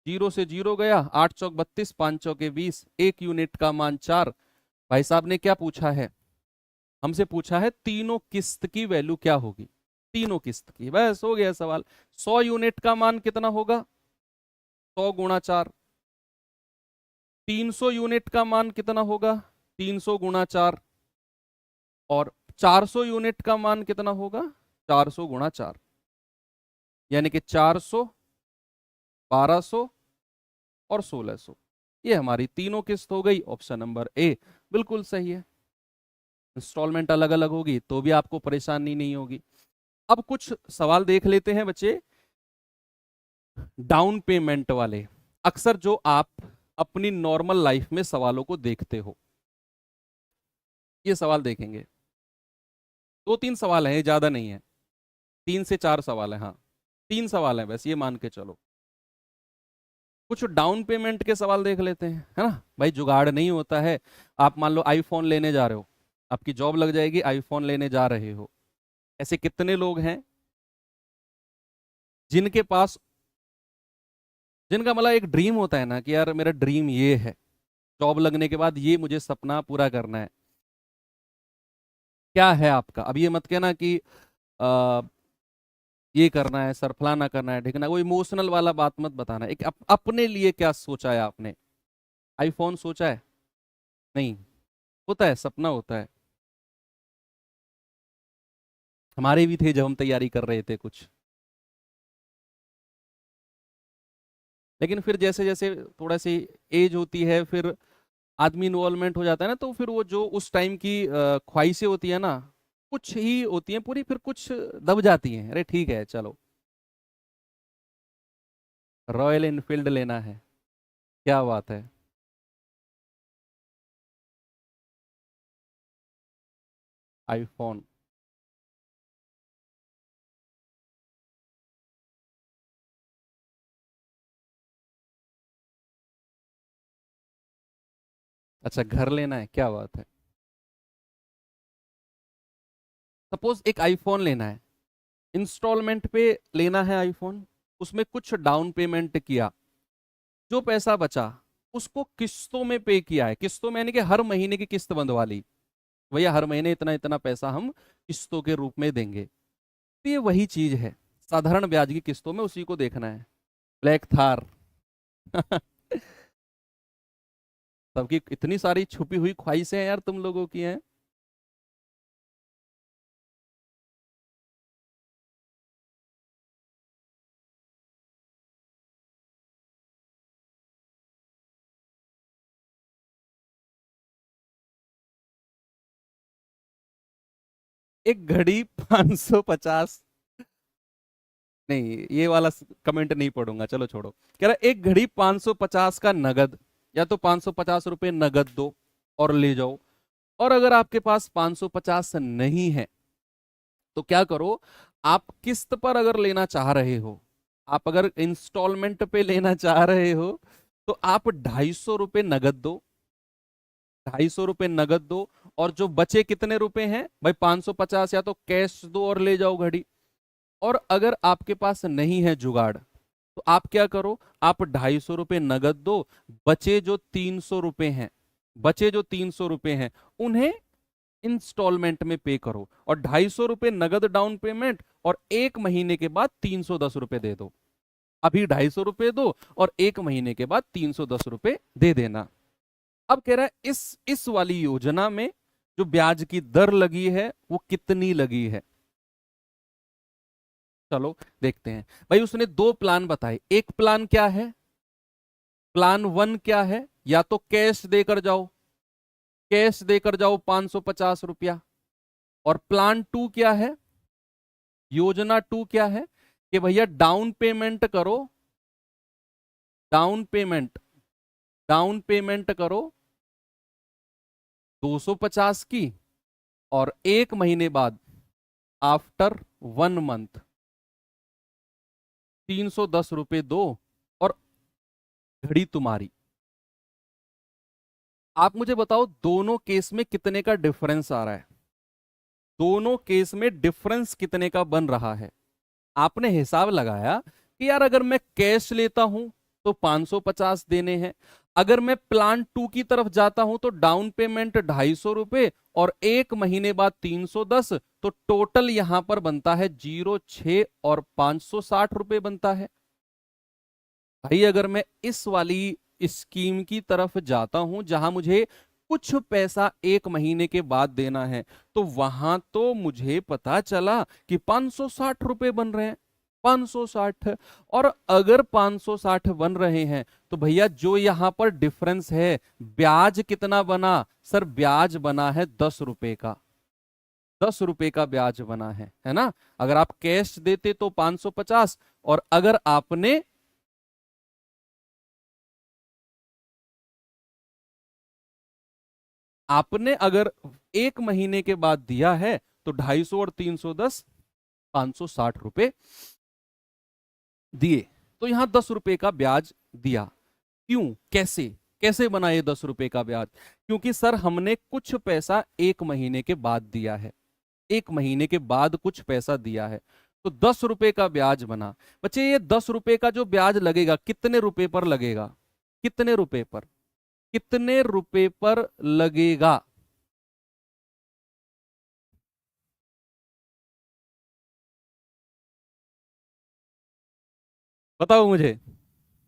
0 से 0 गया, 8 चौक 32, 5 चौके 20, एक यूनिट का मान 4। भाई साहब ने क्या पूछा है? हमसे पूछा है तीनों किस्त की वैल्यू क्या होगी, तीनों किस्त की। बस हो गया सवाल। 100 यूनिट का मान कितना होगा? 100 गुणा 4। 300 यूनिट का मान कितना होगा? 300 गुणा 4। और 400 यूनिट का मान कितना होगा? 400 गुणा 4। यानी कि 400, 1200 और 1600। ये हमारी तीनों किस्त हो गई। ऑप्शन नंबर ए बिल्कुल सही है। इंस्टॉलमेंट अलग अलग होगी तो भी आपको परेशानी नहीं होगी। अब कुछ सवाल देख लेते हैं बच्चे, डाउन पेमेंट वाले, अक्सर जो आप अपनी नॉर्मल लाइफ में सवालों को देखते हो। ये सवाल देखेंगे। 2-3 सवाल है, ज्यादा नहीं है, 3 से 4 सवाल है, हाँ 3 सवाल है बस, ये मान के चलो। कुछ डाउन पेमेंट के सवाल देख लेते हैं, है ना भाई, जुगाड़ नहीं होता है। आप मान लो आईफोन लेने जा रहे हो, आपकी जॉब लग जाएगी, आईफोन लेने जा रहे हो। ऐसे कितने लोग हैं जिनके पास, जिनका मतलब एक ड्रीम होता है ना कि यार मेरा ड्रीम ये है, जॉब लगने के बाद ये मुझे सपना पूरा करना है। क्या है आपका? अब ये मत कहना कि आ, ये करना है सर, फलाना करना है, ढिकना, वो इमोशनल वाला बात मत बताना। एक अपने लिए क्या सोचा है आपने? आईफोन सोचा है? नहीं। होता है, सपना होता है। हमारे भी थे जब हम तैयारी कर रहे थे कुछ, लेकिन फिर जैसे जैसे थोड़ा सी एज होती है, फिर आदमी इन्वॉल्वमेंट हो जाता है ना, तो फिर वो जो उस टाइम की ख्वाहिशें होती है ना, कुछ ही होती हैं पूरी, फिर कुछ दब जाती हैं। अरे ठीक है चलो, रॉयल इनफील्ड लेना है, क्या बात है। आईफोन। अच्छा, घर लेना है, क्या बात है। सपोज एक आईफोन लेना है, इंस्टॉलमेंट पे लेना है आईफोन, उसमें कुछ डाउन पेमेंट किया, जो पैसा बचा उसको किस्तों में पे किया है। किस्तों में यानी कि हर महीने की किस्त बंधवा ली, भैया हर महीने इतना इतना पैसा हम किस्तों के रूप में देंगे। तो ये वही चीज है, साधारण ब्याज की किस्तों में, उसी को देखना है। ब्लैक थार। सबकी इतनी सारी छुपी हुई ख्वाहिशें हैं यार, तुम लोगों की हैं। एक घड़ी 550, नहीं ये वाला कमेंट नहीं पढ़ूंगा, चलो छोड़ो। कह रहा एक घड़ी 550 का नगद, या तो 550 रुपए नगद दो और ले जाओ। और अगर आपके पास 550 नहीं है तो क्या करो, आप किस्त पर अगर लेना चाह रहे हो, आप अगर इंस्टॉलमेंट पे लेना चाह रहे हो, तो आप 250 रुपये नगद दो, 250 रुपये नगद दो। और जो बचे कितने रुपए हैं भाई, 550, या तो कैश दो और ले जाओ घड़ी। और अगर आपके पास नहीं है जुगाड़, तो आप क्या करो, आप 250 रुपये नगद दो, बचे जो 300 रुपये हैं, बचे जो 300 रुपये हैं उन्हें इंस्टॉलमेंट में पे करो। और 250 रुपये नगद डाउन पेमेंट, और 1 महीने के बाद 310 रुपये दे दो। अभी 250 रुपये दो और 1 महीने के बाद 310 रुपये दे देना। अब कह रहा है इस वाली योजना में जो ब्याज की दर लगी है वो कितनी लगी है। चलो देखते हैं। भाई उसने 2 प्लान बताए, एक प्लान क्या है, प्लान 1 क्या है, या तो कैश देकर जाओ, कैश देकर जाओ 550 रुपया। और प्लान 2 क्या है, योजना 2 क्या है, कि भैया डाउन पेमेंट करो, डाउन पेमेंट, डाउन पेमेंट करो 250 की, और 1 महीने बाद, आफ्टर 1 मंथ, 310 रुपये दो, और घड़ी तुम्हारी। आप मुझे बताओ दोनों केस में कितने का डिफरेंस आ रहा है, दोनों केस में डिफरेंस कितने का बन रहा है। आपने हिसाब लगाया कि यार अगर मैं कैश लेता हूं तो 550 देने हैं, अगर मैं प्लान 2 की तरफ जाता हूं तो डाउन पेमेंट 250 रुपये और 1 महीने बाद 310, तो टोटल यहां पर बनता है 06 और 560 रुपये बनता है। भाई अगर मैं इस वाली स्कीम की तरफ जाता हूं जहां मुझे कुछ पैसा 1 महीने के बाद देना है, तो वहां तो मुझे पता चला कि 560 रुपये बन रहे हैं, 560। और अगर 560 बन रहे हैं तो भैया जो यहां पर डिफरेंस है, ब्याज कितना बना सर, ब्याज बना है 10 रुपए का, 10 रुपए का ब्याज बना है ना। अगर आप कैश देते तो 550, और अगर आपने, आपने अगर 1 महीने के बाद दिया है तो 250 और 310 560 दिए। तो यहां 10 का ब्याज दिया। क्यों, कैसे कैसे बना ये 10 का ब्याज? क्योंकि सर हमने कुछ पैसा 1 महीने के बाद दिया है, 1 महीने के बाद कुछ पैसा दिया है, तो 10 का ब्याज बना। बच्चे ये 10 का जो ब्याज लगेगा कितने रुपए पर लगेगा? कितने रुपए पर? कितने रुपए पर लगेगा? बताओ मुझे,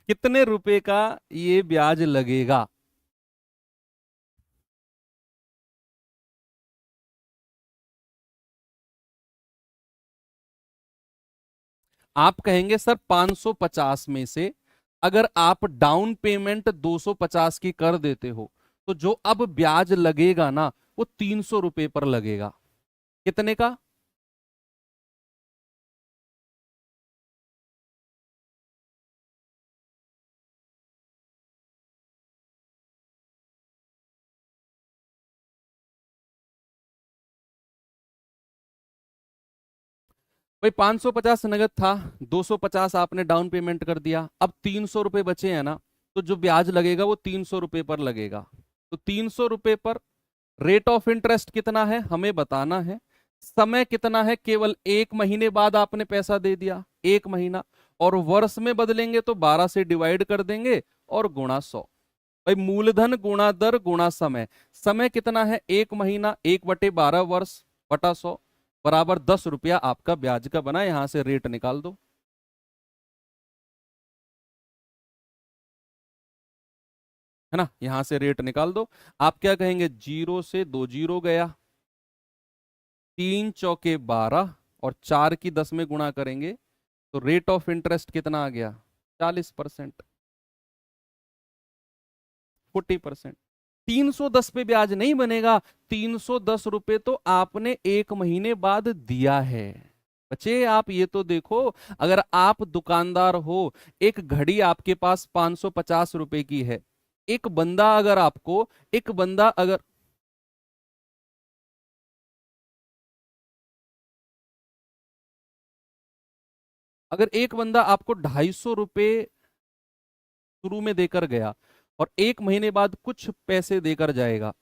कितने रुपए का ये ब्याज लगेगा? आप कहेंगे सर 550 में से अगर आप डाउन पेमेंट 250 की कर देते हो तो जो अब ब्याज लगेगा ना वो 300 पर लगेगा। कितने का? भाई 550 नगद था, 250 आपने डाउन पेमेंट कर दिया, अब 300 बचे हैं ना, तो जो ब्याज लगेगा वो 300 पर लगेगा। तो 300 पर रेट ऑफ इंटरेस्ट कितना है हमें बताना है, समय कितना है, केवल 1 महीने बाद आपने पैसा दे दिया, 1 महीना, और वर्ष में बदलेंगे तो 12 से डिवाइड कर देंगे और गुणा 100। भाई मूलधन गुणा दर गुणा समय, समय कितना है 1 महीना, 1/12 वर्ष बटा 100 बराबर 10 आपका ब्याज का बना। यहां से रेट निकाल दो, है ना, यहां से रेट निकाल दो। आप क्या कहेंगे, 0 से 2 जीरो गया, 3 चौके 12 और 4 की 10 में गुणा करेंगे तो रेट ऑफ इंटरेस्ट कितना आ गया, 40%, 40%। 310 पे ब्याज नहीं बनेगा, 310 तो आपने 1 महीने बाद दिया है। बच्चे आप ये तो देखो, अगर आप दुकानदार हो, एक घड़ी आपके पास 550 की है, एक बंदा अगर आपको, एक बंदा अगर, अगर एक बंदा आपको 250 रुपये शुरू में देकर गया और 1 महीने बाद कुछ पैसे देकर जाएगा,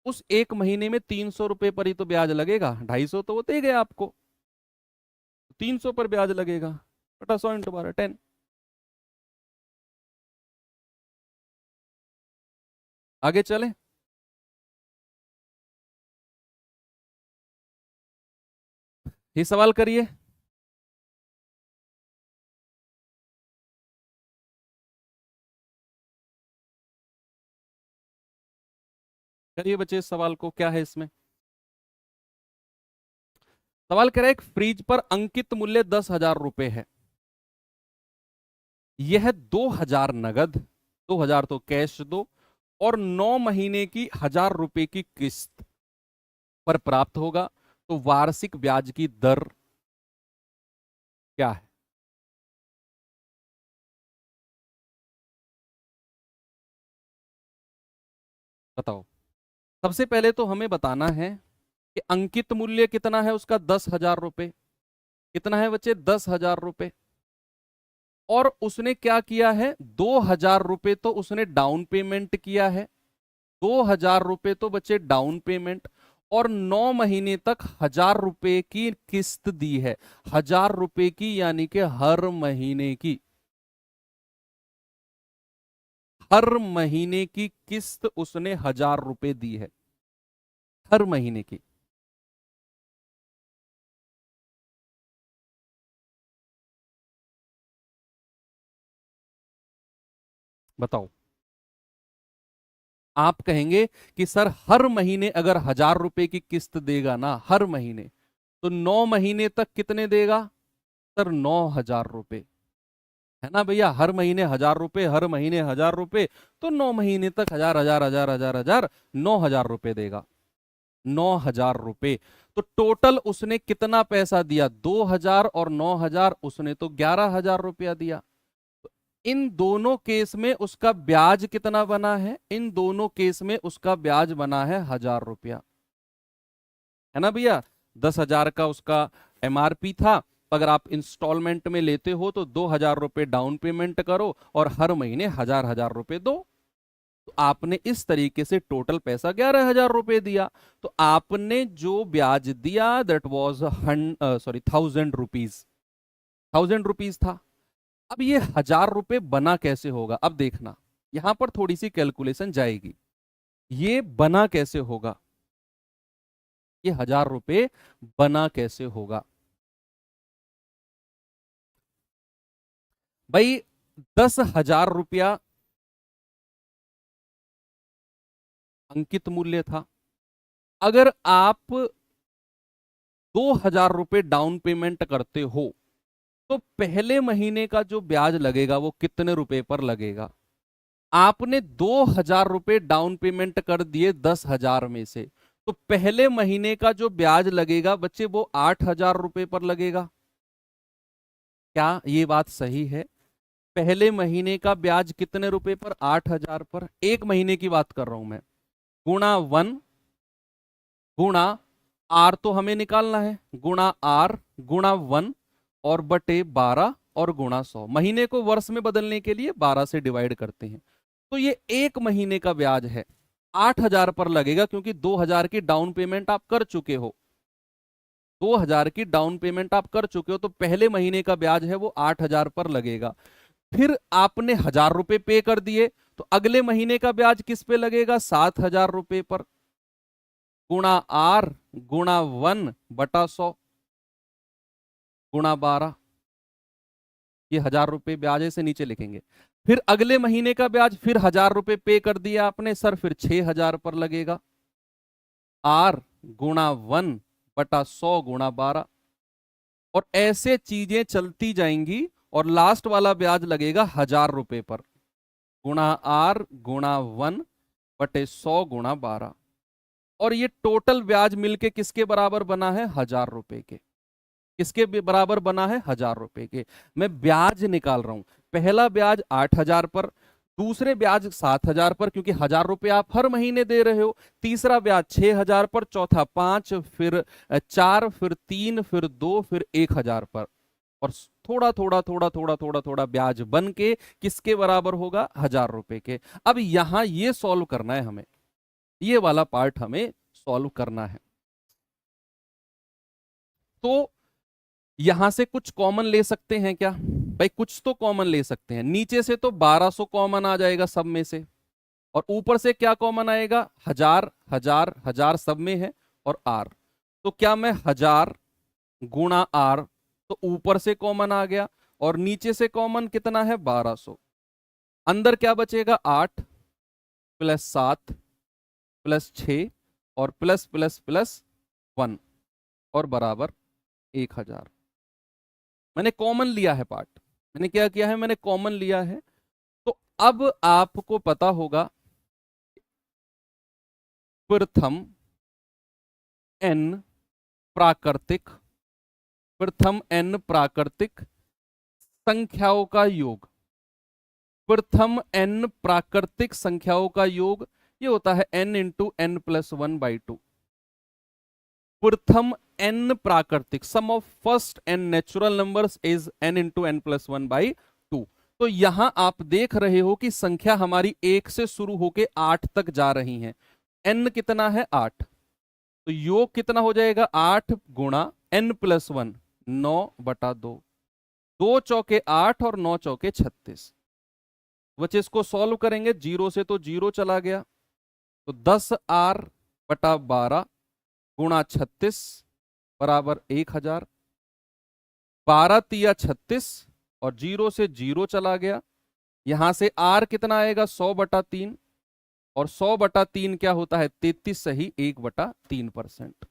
उस 1 महीने में 300 पर ही तो ब्याज लगेगा, 250 तो वो दे गया आपको, 300 पर ब्याज लगेगा बटा 100 × 12 10। आगे चले, ये सवाल करिए। करिए बच्चे इस सवाल को, क्या है इसमें? सवाल कह रहा है एक फ्रिज पर अंकित मूल्य 10,000 रुपए है, यह 2,000 नगद, 2,000 तो कैश दो, और 9 महीने की 1,000 रुपए की किस्त पर प्राप्त होगा, तो वार्षिक ब्याज की दर क्या है? बताओ। सबसे पहले तो हमें बताना है कि अंकित मूल्य कितना है उसका, 10,000 रुपए। कितना है बच्चे, 10,000 रुपए। और उसने क्या किया है, 2,000 रुपए तो उसने डाउन पेमेंट किया है, 2,000 रुपए तो बच्चे डाउन पेमेंट, और 9 महीने तक 1,000 रुपए की किस्त दी है, 1,000 रुपए की, यानी कि हर महीने की, हर महीने की किस्त उसने 1,000 रुपए दी है, हर महीने की। बताओ। आप कहेंगे कि सर हर महीने अगर 1,000 रुपए की किस्त देगा ना, हर महीने, तो 9 महीने तक कितने देगा सर, 9,000 रुपए, है ना भैया, हर महीने 1,000 रुपए, हर महीने 1,000 रुपए, तो 9 महीने तक 1,000 9,000 रुपए देगा, 9,000 रुपए। तो टोटल उसने कितना पैसा दिया, 2,000 और 9,000, उसने तो 11,000 रुपया दिया। इन दोनों केस में उसका ब्याज कितना बना है, इन दोनों केस में उसका ब्याज बना है 1,000 रुपया, है ना भैया। 10,000 का उसका एमआरपी था, अगर आप इंस्टॉलमेंट में लेते हो तो 2,000 रुपए डाउन पेमेंट करो और हर महीने 1,000 रुपए दो। तो आपने इस तरीके से टोटल पैसा 11,000 रुपए दिया। तो आपने जो ब्याज दिया दैट वॉज 1,000 रुपीज, 1,000 रुपीज था। अब ये 1,000 रुपए बना कैसे होगा, अब देखना यहां पर थोड़ी सी कैलकुलेशन जाएगी। ये बना कैसे होगा, ये 1,000 रुपए बना कैसे होगा? भाई 10,000 रुपया अंकित मूल्य था। अगर आप 2,000 रुपए डाउन पेमेंट करते हो तो पहले महीने का जो ब्याज लगेगा वो कितने रुपए पर लगेगा? आपने 2,000 रुपए डाउन पेमेंट कर दिए 10,000 में से, तो पहले महीने का जो ब्याज लगेगा बच्चे वो 8,000 रुपए पर लगेगा। क्या ये बात सही है? पहले महीने का ब्याज कितने रुपए पर? 8,000 पर। एक महीने की बात कर रहा हूं मैं। गुणा 1 गुणा आर तो हमें निकालना है, गुणा आर गुणा 1 और बटे 12 और गुणा 100। महीने को वर्ष में बदलने के लिए 12 से डिवाइड करते हैं। तो ये एक महीने का ब्याज है, 8,000 पर लगेगा, क्योंकि 2,000 की डाउन पेमेंट आप कर चुके हो। 2,000 की डाउन पेमेंट आप कर चुके हो, तो पहले महीने का ब्याज है वो 8,000 पर लगेगा। फिर आपने 1,000 रुपए पे कर दिए, तो अगले महीने का ब्याज किस पे लगेगा? 7,000 रुपए पर। गुणा आर गुणा 1 बटा 100 गुणा 12, ये 1,000 रुपए ब्याज से नीचे लिखेंगे। फिर अगले महीने का ब्याज फिर 1,000 रुपए पे कर दिया आपने सर, फिर 6,000 पर लगेगा। आर गुणा 1 बटा 100 गुणा 12, और ऐसे चीजें चलती जाएंगी और लास्ट वाला ब्याज लगेगा 1,000 रुपए पर। गुणा आर गुणा 1 बटे 100 गुणा 12, और ये टोटल ब्याज मिलके किसके बराबर बना है? 1,000 रुपए के। किसके बराबर बना है? 1,000 रुपए के। मैं ब्याज निकाल रहा हूं। पहला ब्याज 8,000 पर, दूसरे ब्याज 7,000 पर, क्योंकि 1,000 रुपए आप हर महीने दे रहे हो। तीसरा ब्याज 6,000 पर, चौथा 5, फिर 4, फिर 3, फिर 2, फिर 1,000 पर, और थोड़ा थोड़ा थोड़ा थोड़ा थोड़ा थोड़ा ब्याज बन के किसके बराबर होगा? 1,000 रुपए के। अब यहां ये सॉल्व करना है हमें, ये वाला पार्ट हमें सॉल्व करना है। तो यहां से कुछ कॉमन ले सकते हैं क्या? भाई कुछ तो कॉमन ले सकते हैं। नीचे से तो 1,200 कॉमन आ जाएगा सब में से, और ऊपर से क्या कॉमन आएगा? 1,000 1,000 1,000 सब में है, और आर। तो क्या मैं 1,000 गुणा आर, तो ऊपर से कॉमन आ गया, और नीचे से कॉमन कितना है? 1,200। अंदर क्या बचेगा? 8 प्लस 7 प्लस 6 और प्लस प्लस प्लस 1 और बराबर 1,000। मैंने कॉमन लिया है पार्ट। मैंने क्या किया है? मैंने कॉमन लिया है। तो अब आपको पता होगा प्रथम n प्राकृतिक, प्रथम n प्राकृतिक संख्याओं का योग, प्रथम n प्राकृतिक संख्याओं का योग ये होता है n इंटू n प्लस 1/2। प्रथम n प्राकृतिक, sum of first n natural numbers is n into n plus 1/2। तो यहां आप देख रहे हो कि संख्या हमारी 1 से शुरू होके 8 तक जा रही है। n कितना है? 8। तो योग कितना हो जाएगा? 8 गुणा n प्लस 1, 9/2। 2 चौके 8 और 9 चौके 36। बच्चे इसको सॉल्व करेंगे, 0 से तो 0 चला गया, तो 10r बटा 12 गुणा 36 बराबर 1,000। 12 तिया 36 और 0 से 0 चला गया। यहां से r कितना आएगा? 100/3, और 100/3 क्या होता है? 33 सही 1/3%।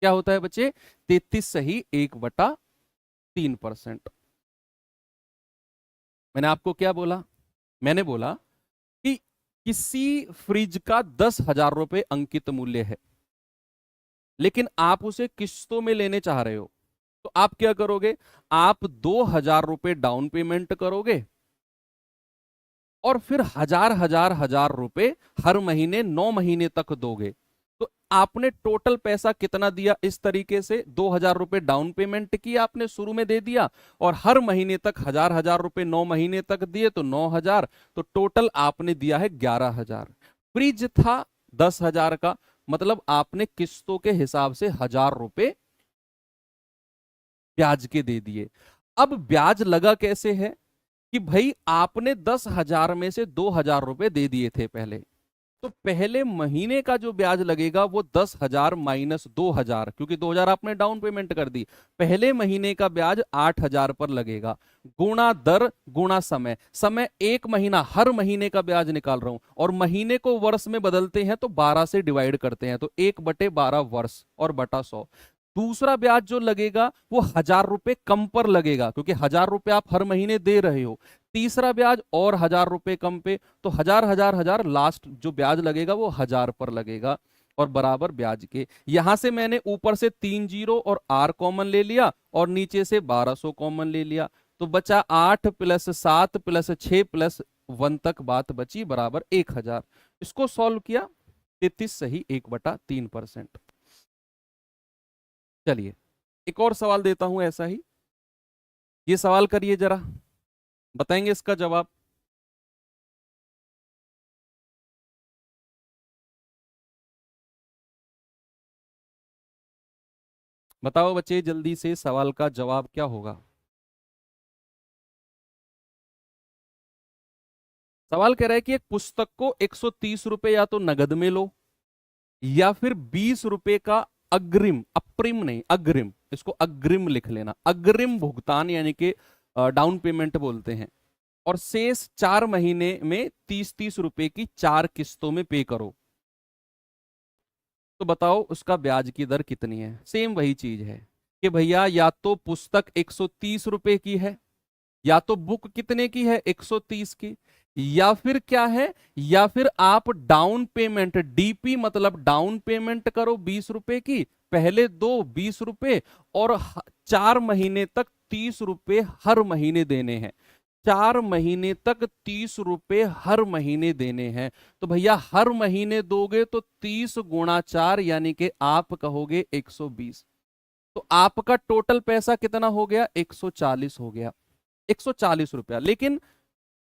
क्या होता है बच्चे? 33 सही 1/3%। मैंने आपको क्या बोला? मैंने बोला कि किसी फ्रिज का 10,000 रुपए अंकित मूल्य है, लेकिन आप उसे किस्तों में लेने चाह रहे हो। तो आप क्या करोगे? आप 2,000 रुपए डाउन पेमेंट करोगे, और फिर 1,000 1,000 1,000 रुपए हर महीने 9 महीने तक दोगे। तो आपने टोटल पैसा कितना दिया, इस तरीके से 2,000 रुपए डाउन पेमेंट की आपने शुरू में दे दिया, और हर महीने तक 1,000 रुपए 9 महीने तक दिए तो 9,000, तो टोटल आपने दिया है 11,000। फ्रिज था 10,000 का, मतलब आपने किस्तों के हिसाब से 1,000 रुपए ब्याज के दे दिए। अब ब्याज लगा कैसे है कि भाई आपने 10,000 में से 2,000 रुपए दे दिए थे पहले, तो पहले महीने का जो ब्याज लगेगा वो 10,000 माइनस 2,000, क्योंकि 2,000 आपने डाउन पेमेंट कर दी, पहले महीने का ब्याज 8,000 पर लगेगा, गुणा दर गुणा समय। समय 1 महीना, हर महीने का ब्याज निकाल रहा हूं, और महीने को वर्ष में बदलते हैं तो 12 से डिवाइड करते हैं, तो 1/12 वर्ष और बटा 100। दूसरा ब्याज जो लगेगा वो 1,000 रुपए कम पर लगेगा, क्योंकि 1,000 रुपए आप हर महीने दे रहे हो। तीसरा ब्याज और 1,000 रुपए कम पे, तो 1,000 लास्ट जो ब्याज लगेगा वो 1,000 पर लगेगा, और बराबर ब्याज के। यहां से मैंने ऊपर से 3 जीरो और आर कॉमन ले लिया, और नीचे से 1,200 कॉमन ले लिया, तो बचा 8 + 7 + 6 + 1 तक बात बची, बराबर 1,000। इसको सॉल्व किया, 33 सही 1/3%। चलिए एक और सवाल देता हूं ऐसा ही, ये सवाल करिए जरा, बताएंगे इसका जवाब। बताओ बच्चे जल्दी से, सवाल का जवाब क्या होगा। सवाल कह रहा है कि एक पुस्तक को 130 रुपए या तो नगद में लो, या फिर 20 रुपए का अग्रिम, अप्रिम नहीं अग्रिम, इसको अग्रिम लिख लेना, अग्रिम भुगतान यानी कि डाउन पेमेंट बोलते हैं, और शेष 4 महीने में 30-30 रुपए की 4 किस्तों में पे करो, तो बताओ उसका ब्याज की दर कितनी है। सेम वही चीज है कि भैया या तो पुस्तक 130 रुपए की है, या तो बुक कितने की है 130 की, या फिर क्या है, या फिर आप डाउन पेमेंट डीपी मतलब डाउन पेमेंट करो 20 रुपए की, पहले दो 20 रुपए, और 4 महीने तक 30 रुपए हर महीने देने हैं, 4 महीने तक 30 रुपए हर महीने देने हैं। तो भैया हर महीने दोगे तो 30 गुणा 4 यानी कि आप कहोगे 120, तो आपका टोटल पैसा कितना हो गया 140 हो गया, 140 रुपया। लेकिन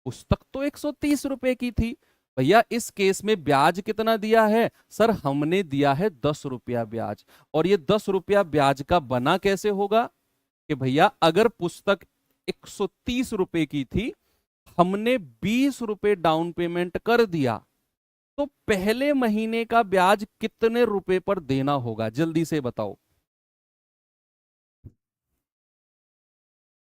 पुस्तक तो 130 रुपए की थी। भैया इस केस में ब्याज कितना दिया है सर, हमने दिया है 10 रुपया ब्याज, और ये 10 रुपया ब्याज का बना कैसे होगा कि भैया अगर पुस्तक 130 रुपए की थी, हमने 20 रुपए डाउन पेमेंट कर दिया, तो पहले महीने का ब्याज कितने रुपए पर देना होगा, जल्दी से बताओ।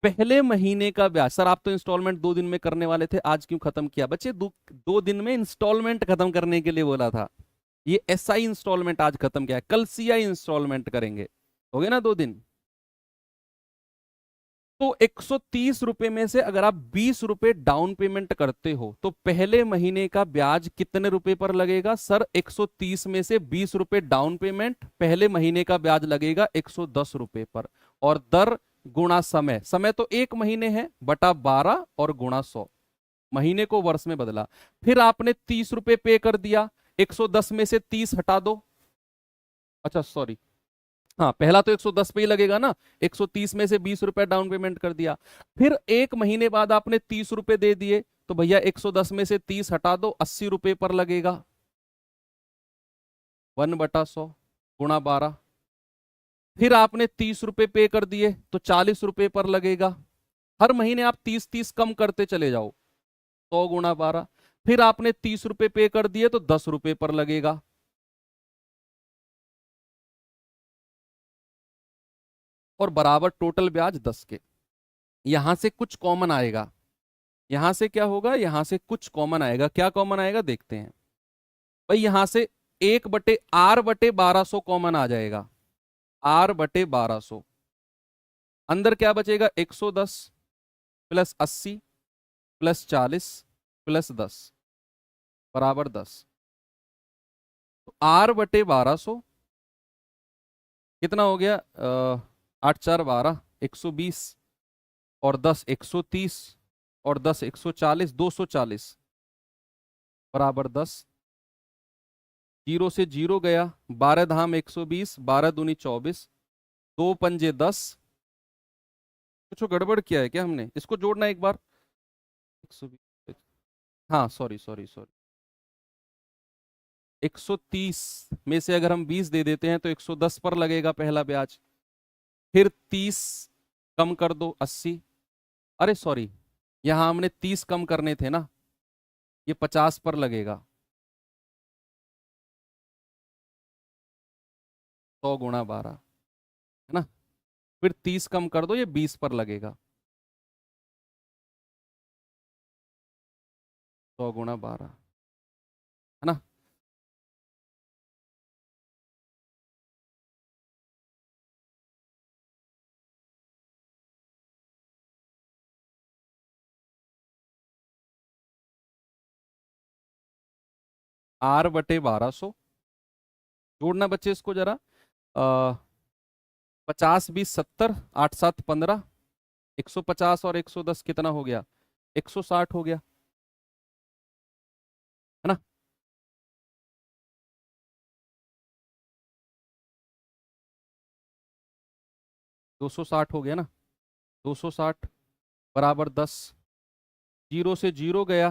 पहले महीने का ब्याज, सर आप तो इंस्टॉलमेंट 2 दिन में करने वाले थे, आज क्यों खत्म किया बच्चे, 2 दिन में इंस्टॉलमेंट खत्म करने के लिए बोला था, ये एसआई इंस्टॉलमेंट आज खत्म किया है, कल सीआई इंस्टॉलमेंट करेंगे, हो गए ना 2 दिन। तो 130 रुपए में से अगर आप 20 रुपए डाउन पेमेंट करते हो, तो पहले महीने का ब्याज कितने रुपए पर लगेगा सर, 130 में से 20 रुपए डाउन पेमेंट, पहले महीने का ब्याज लगेगा 110 रुपए पर, और दर गुणा समय, समय तो 1 महीने है बटा 12 और गुणा 100, महीने को वर्ष में बदला। फिर आपने 30 रुपए पे कर दिया, 110 में से 30 हटा दो, अच्छा सॉरी, हाँ पहला तो 110 पे ही लगेगा ना, 130 में से 20 रुपए डाउन पेमेंट कर दिया, फिर 1 महीने बाद आपने 30 रुपए दे दिए, तो भैया 110 में से 30 हटा दो, 80 रुपए पर लगेगा, 1/100 गुणा 12। फिर आपने 30 रुपए पे कर दिए तो 40 रुपए पर लगेगा, हर महीने आप 30-30 कम करते चले जाओ, 100 गुणा 12। फिर आपने 30 रुपए पे कर दिए तो 10 रुपए पर लगेगा, और बराबर टोटल ब्याज 10 के। यहां से कुछ कॉमन आएगा, यहां से क्या होगा, यहां से कुछ कॉमन आएगा, क्या कॉमन आएगा देखते हैं भाई, यहां से 1/R/1200 कॉमन आ जाएगा, R/1200, अंदर क्या बचेगा 110 + 80 + 40 + 10 बराबर 10, तो R/1200 कितना हो गया, 8×4 = 12, 120, और 10 130, और 10 140, 240 बराबर 10। जीरो से जीरो गया, 12 धाम 120, 12 दूनी 24, 2 पंजे 10। कुछ गड़बड़ किया है क्या हमने? इसको जोड़ना एक बार। 120, हाँ सॉरी सॉरी सॉरी, 130 में से अगर हम 20 दे देते हैं तो 110 पर लगेगा पहला ब्याज। फिर 30 कम कर दो, 80। अरे सॉरी, यहां हमने 30 कम करने थे ना, ये 50 पर लगेगा। 100 × 12 है ना। फिर 30 कम कर दो, ये 20 पर लगेगा। 100 × 12 है ना। R/1200 जोड़ना बच्चे इसको जरा। 50 20 70, 8 7 15, 150 और 110 कितना हो गया? 160 हो गया, है ना। 260 हो गया ना। 260 बराबर 10। जीरो से जीरो गया,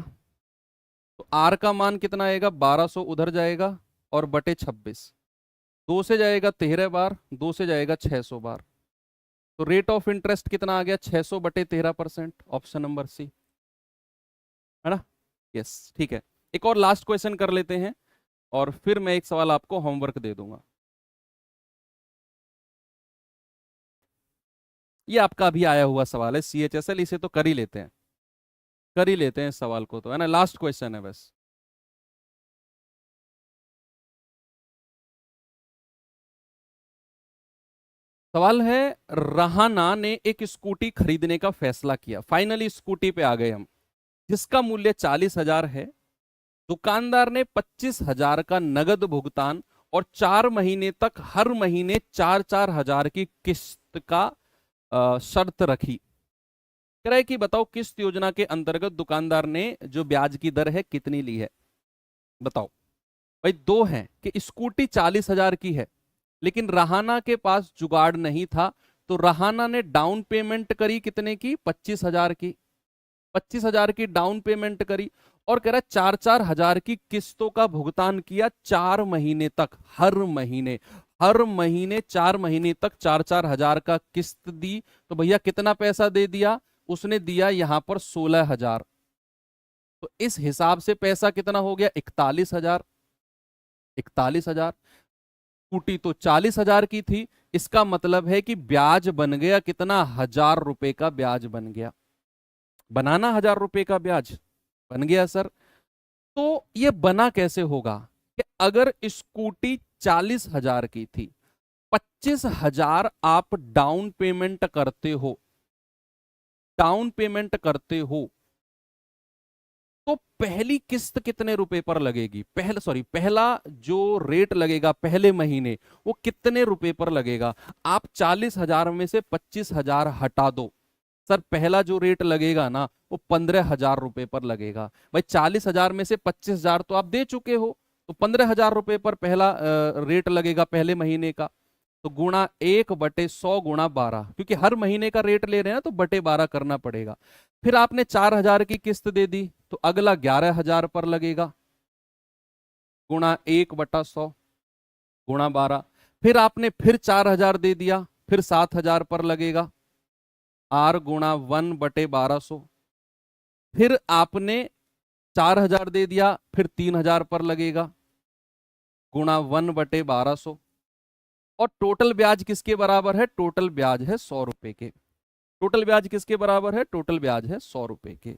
तो आर का मान कितना आएगा? 1200 उधर जाएगा और बटे 26। 2 से जाएगा 13 बार, 2 से जाएगा 600 बार। तो रेट ऑफ इंटरेस्ट कितना आ गया? 600 बटे 13%, ऑप्शन नंबर सी, है ना। यस ठीक है। एक और लास्ट क्वेश्चन कर लेते हैं और फिर मैं एक सवाल आपको होमवर्क दे दूंगा। ये आपका अभी आया हुआ सवाल है, CHSL, इसे तो कर ही लेते हैं, कर ही लेते हैं इस सवाल को तो, है ना। लास्ट क्वेश्चन है बस। सवाल है, रहाना ने एक स्कूटी खरीदने का फैसला किया, फाइनली स्कूटी पे आ गए हम, जिसका मूल्य 40,000 है। दुकानदार ने 25,000 का नगद भुगतान और 4 महीने तक हर महीने 4-4 हजार की किस्त का शर्त रखी। कह रहा है कि बताओ किस्त योजना के अंतर्गत दुकानदार ने जो ब्याज की दर है कितनी ली है, बताओ। भाई दो है कि स्कूटी 40,000 की है, लेकिन रहाना के पास जुगाड़ नहीं था, तो रहाना ने डाउन पेमेंट करी कितने की? 25,000 की। 25,000 की डाउन पेमेंट करी और कह रहा है 4-4 हजार की किस्तों का भुगतान किया 4 महीने तक, हर महीने, हर महीने 4 महीने तक 4-4 हजार का किस्त दी। तो भैया कितना पैसा दे दिया? उसने दिया यहां पर 16,000। तो इस हिसाब से पैसा कितना हो गया? 41,000। 41,000। स्कूटी तो 40,000 की थी, इसका मतलब है कि ब्याज बन गया कितना? 1,000 रुपए का ब्याज बन गया। बनाना 1,000 रुपए का ब्याज बन गया सर। तो ये बना कैसे होगा कि अगर स्कूटी 40,000 की थी, 25,000 आप डाउन पेमेंट करते हो, डाउन पेमेंट करते हो, तो पहली किस्त कितने रुपए पर लगेगी? पहला जो रेट लगेगा पहले महीने, वो कितने रुपए पर लगेगा? आप 40,000 में से 25,000 हटा दो, सर पहला जो रेट लगेगा ना वो 15,000 रुपए पर लगेगा। भाई 40,000 में से 25,000 तो आप दे चुके हो, तो 15,000 रुपए पर पहला रेट लगेगा पहले महीने का। तो गुणा 1/100 × 12, क्योंकि हर महीने का रेट ले रहे हैं ना, तो बटे 12 करना पड़ेगा। फिर आपने 4,000 की किस्त दे दी, तो अगला 11,000 पर लगेगा, गुणा 1/100 × 12। फिर आपने फिर 4,000 दे दिया, फिर 7,000 पर लगेगा, R × 1/1200। फिर आपने 4,000 दे दिया, फिर 3,000 पर लगेगा, गुणा 1/1200। और टोटल ब्याज किसके बराबर है? टोटल ब्याज है 100 रुपए के। टोटल ब्याज किसके बराबर है? टोटल ब्याज है 100 रुपए के।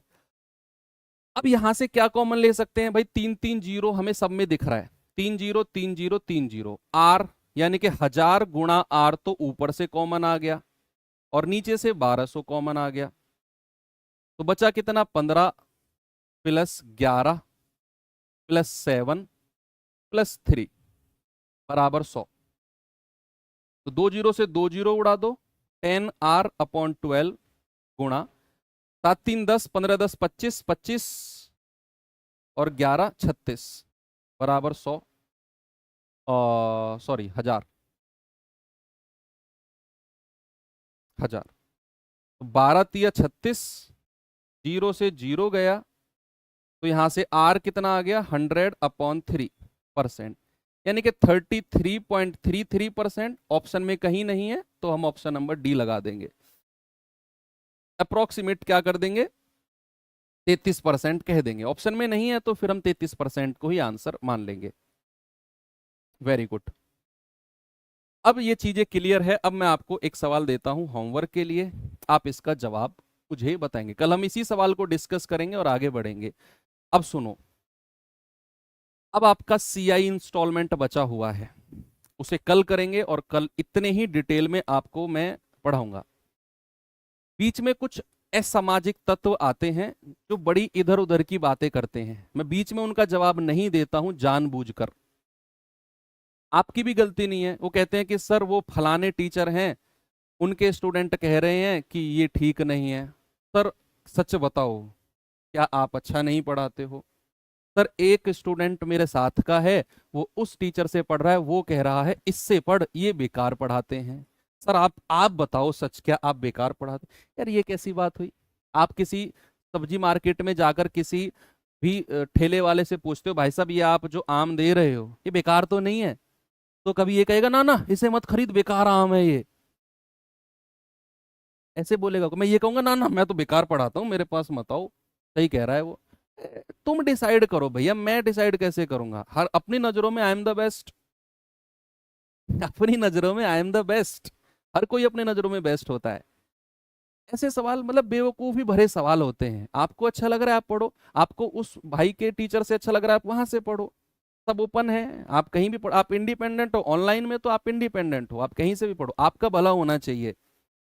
अब यहां से क्या कॉमन ले सकते हैं भाई? 3-3 जीरो हमें सब में दिख रहा है, 3 जीरो 3 जीरो 3 जीरो। आर यानी कि 1,000 × R तो ऊपर से कॉमन आ गया और नीचे से 1,200 कॉमन आ गया। तो बचा कितना? 15 + 11 + 7 + 3 बराबर 100। तो 2 जीरो से 2 जीरो उड़ा दो, 10R/12 गुणा 7 3 10, 15 10 25, 25 और 11 36 बराबर 100। सॉरी 1000, 1000। 12 तिया 36, 0 से 0 गया, तो यहां से आर कितना आ गया 100/3%, यानी कि 33.33%। ऑप्शन में कहीं नहीं है तो हम ऑप्शन नंबर डी लगा देंगे। अप्रोक्सीमेट क्या कर देंगे, 33% कह देंगे। ऑप्शन में नहीं है तो फिर हम 33% को ही आंसर मान लेंगे। Very good. अब ये चीजें क्लियर है। अब मैं आपको एक सवाल देता हूं होमवर्क के लिए, आप इसका जवाब मुझे बताएंगे। कल हम इसी सवाल को डिस्कस करेंगे और आगे बढ़ेंगे। अब सुनो, अब आपका सीआई इंस्टॉलमेंट बचा हुआ है, उसे कल करेंगे और कल इतने ही डिटेल में आपको मैं पढ़ाऊंगा। बीच में कुछ असामाजिक तत्व आते हैं जो बड़ी इधर उधर की बातें करते हैं, मैं बीच में उनका जवाब नहीं देता हूं जानबूझकर। आपकी भी गलती नहीं है। वो कहते हैं कि सर वो फलाने टीचर हैं, उनके स्टूडेंट कह रहे हैं कि ये ठीक नहीं है। सर सच बताओ, क्या आप अच्छा नहीं पढ़ाते हो? सर एक स्टूडेंट मेरे साथ का है, वो उस टीचर से पढ़ रहा है, वो कह रहा है इससे पढ़, ये बेकार पढ़ाते हैं। सर आप बताओ सच, क्या आप बेकार पढ़ाते? यार ये कैसी बात हुई? आप किसी सब्जी मार्केट में जाकर किसी भी ठेले वाले से पूछते हो, भाई साहब ये आप जो आम दे रहे हो ये बेकार तो नहीं है? तो कभी ये कहेगा ना ना इसे मत खरीद, बेकार आम है ये, ऐसे बोलेगा? मैं ये कहूंगा ना ना मैं तो बेकार पढ़ाता हूँ, मेरे पास मत आओ। सही कह रहा है वो। तुम डिसाइड करो भैया, मैं डिसाइड कैसे करूंगा? हर अपनी नजरों में आई एम द बेस्ट। अपनी नजरों में आई एम द बेस्ट। हर कोई अपने नजरों में बेस्ट होता है। ऐसे सवाल मतलब बेवकूफी भरे सवाल होते हैं। आपको अच्छा लग रहा है आप पढ़ो, आपको उस भाई के टीचर से अच्छा लग रहा है आप वहां से पढ़ो। सब ओपन है, आप कहीं भी पढ़ो, आप इंडिपेंडेंट हो। ऑनलाइन में तो आप इंडिपेंडेंट हो, आप कहीं से भी पढ़ो, आपका भला होना चाहिए।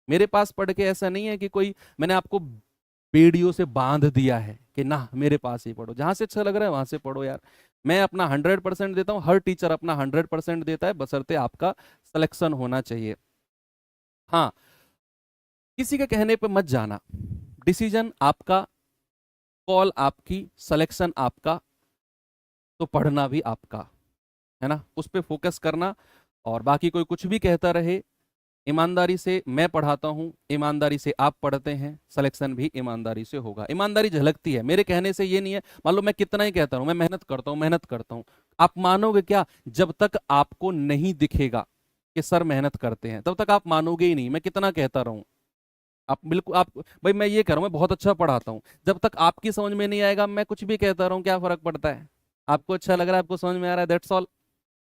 मेरे पास पढ़ के ऐसा नहीं है कि कोई मैंने आपको बेड़ियों से बांध दिया है कि ना मेरे पास ही पढ़ो। जहां से अच्छा लग रहा है वहां से पढ़ो यार। मैं अपना 100% देता हूँ, हर टीचर अपना 100% देता है, बशर्ते आपका सिलेक्शन होना चाहिए। हाँ, किसी के कहने पे मत जाना। डिसीजन आपका, कॉल आपकी, सिलेक्शन आपका, तो पढ़ना भी आपका है ना, उस पर फोकस करना। और बाकी कोई कुछ भी कहता रहे, ईमानदारी से मैं पढ़ाता हूं, ईमानदारी से आप पढ़ते हैं, सिलेक्शन भी ईमानदारी से होगा। ईमानदारी झलकती है मेरे कहने से, ये नहीं है मान लो मैं कितना ही कहता हूं मैं मेहनत करता हूं मेहनत करता हूं, आप मानोगे क्या? जब तक आपको नहीं दिखेगा कि सर मेहनत करते हैं, तब तक आप मानोगे ही नहीं मैं कितना कहता रहूं। आप बिल्कुल आप भाई मैं ये कह रहा हूं मैं बहुत अच्छा पढ़ाता हूं, जब तक आपकी समझ में नहीं आएगा मैं कुछ भी कहता रहूं क्या फर्क पड़ता है? आपको अच्छा लग रहा है, आपको समझ में आ रहा है, दैट्स ऑल।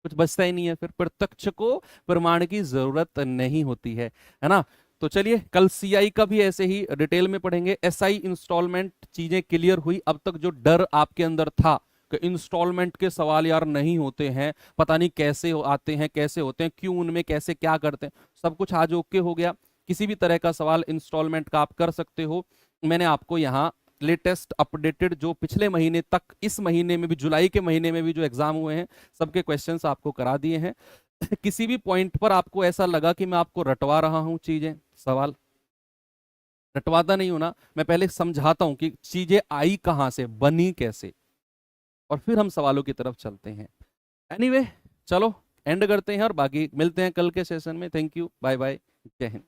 कुछ बचता ही नहीं है। फिर प्रत्यक्ष को प्रमाण की जरूरत नहीं होती है ना। तो चलिए कल सीआई का भी ऐसे ही डिटेल में पढ़ेंगे। एसआई इंस्टॉलमेंट चीजें क्लियर हुई। अब तक जो डर आपके अंदर था कि इंस्टॉलमेंट के सवाल यार नहीं होते हैं, पता नहीं कैसे आते हैं, कैसे होते हैं, क्यों उनमें कैसे क्या करते हैं, सब कुछ आज ओके हो गया। किसी भी तरह का सवाल इंस्टॉलमेंट का आप कर सकते हो। मैंने आपको यहाँ लेटेस्ट अपडेटेड जो पिछले महीने तक, इस महीने में भी, जुलाई के महीने में भी जो एग्जाम हुए हैं, सबके क्वेश्चंस आपको करा दिए हैं। किसी भी पॉइंट पर आपको ऐसा लगा कि मैं आपको रटवा रहा हूं चीजें, सवाल, रटवाता नहीं हूं ना, मैं पहले समझाता हूं कि चीजें आई कहां से, बनी कैसे, और फिर हम सवालों की तरफ चलते हैं। एनीवे, चलो एंड करते हैं और बाकी मिलते हैं कल के सेशन में। थैंक यू, बाय बाय, जय हिंद।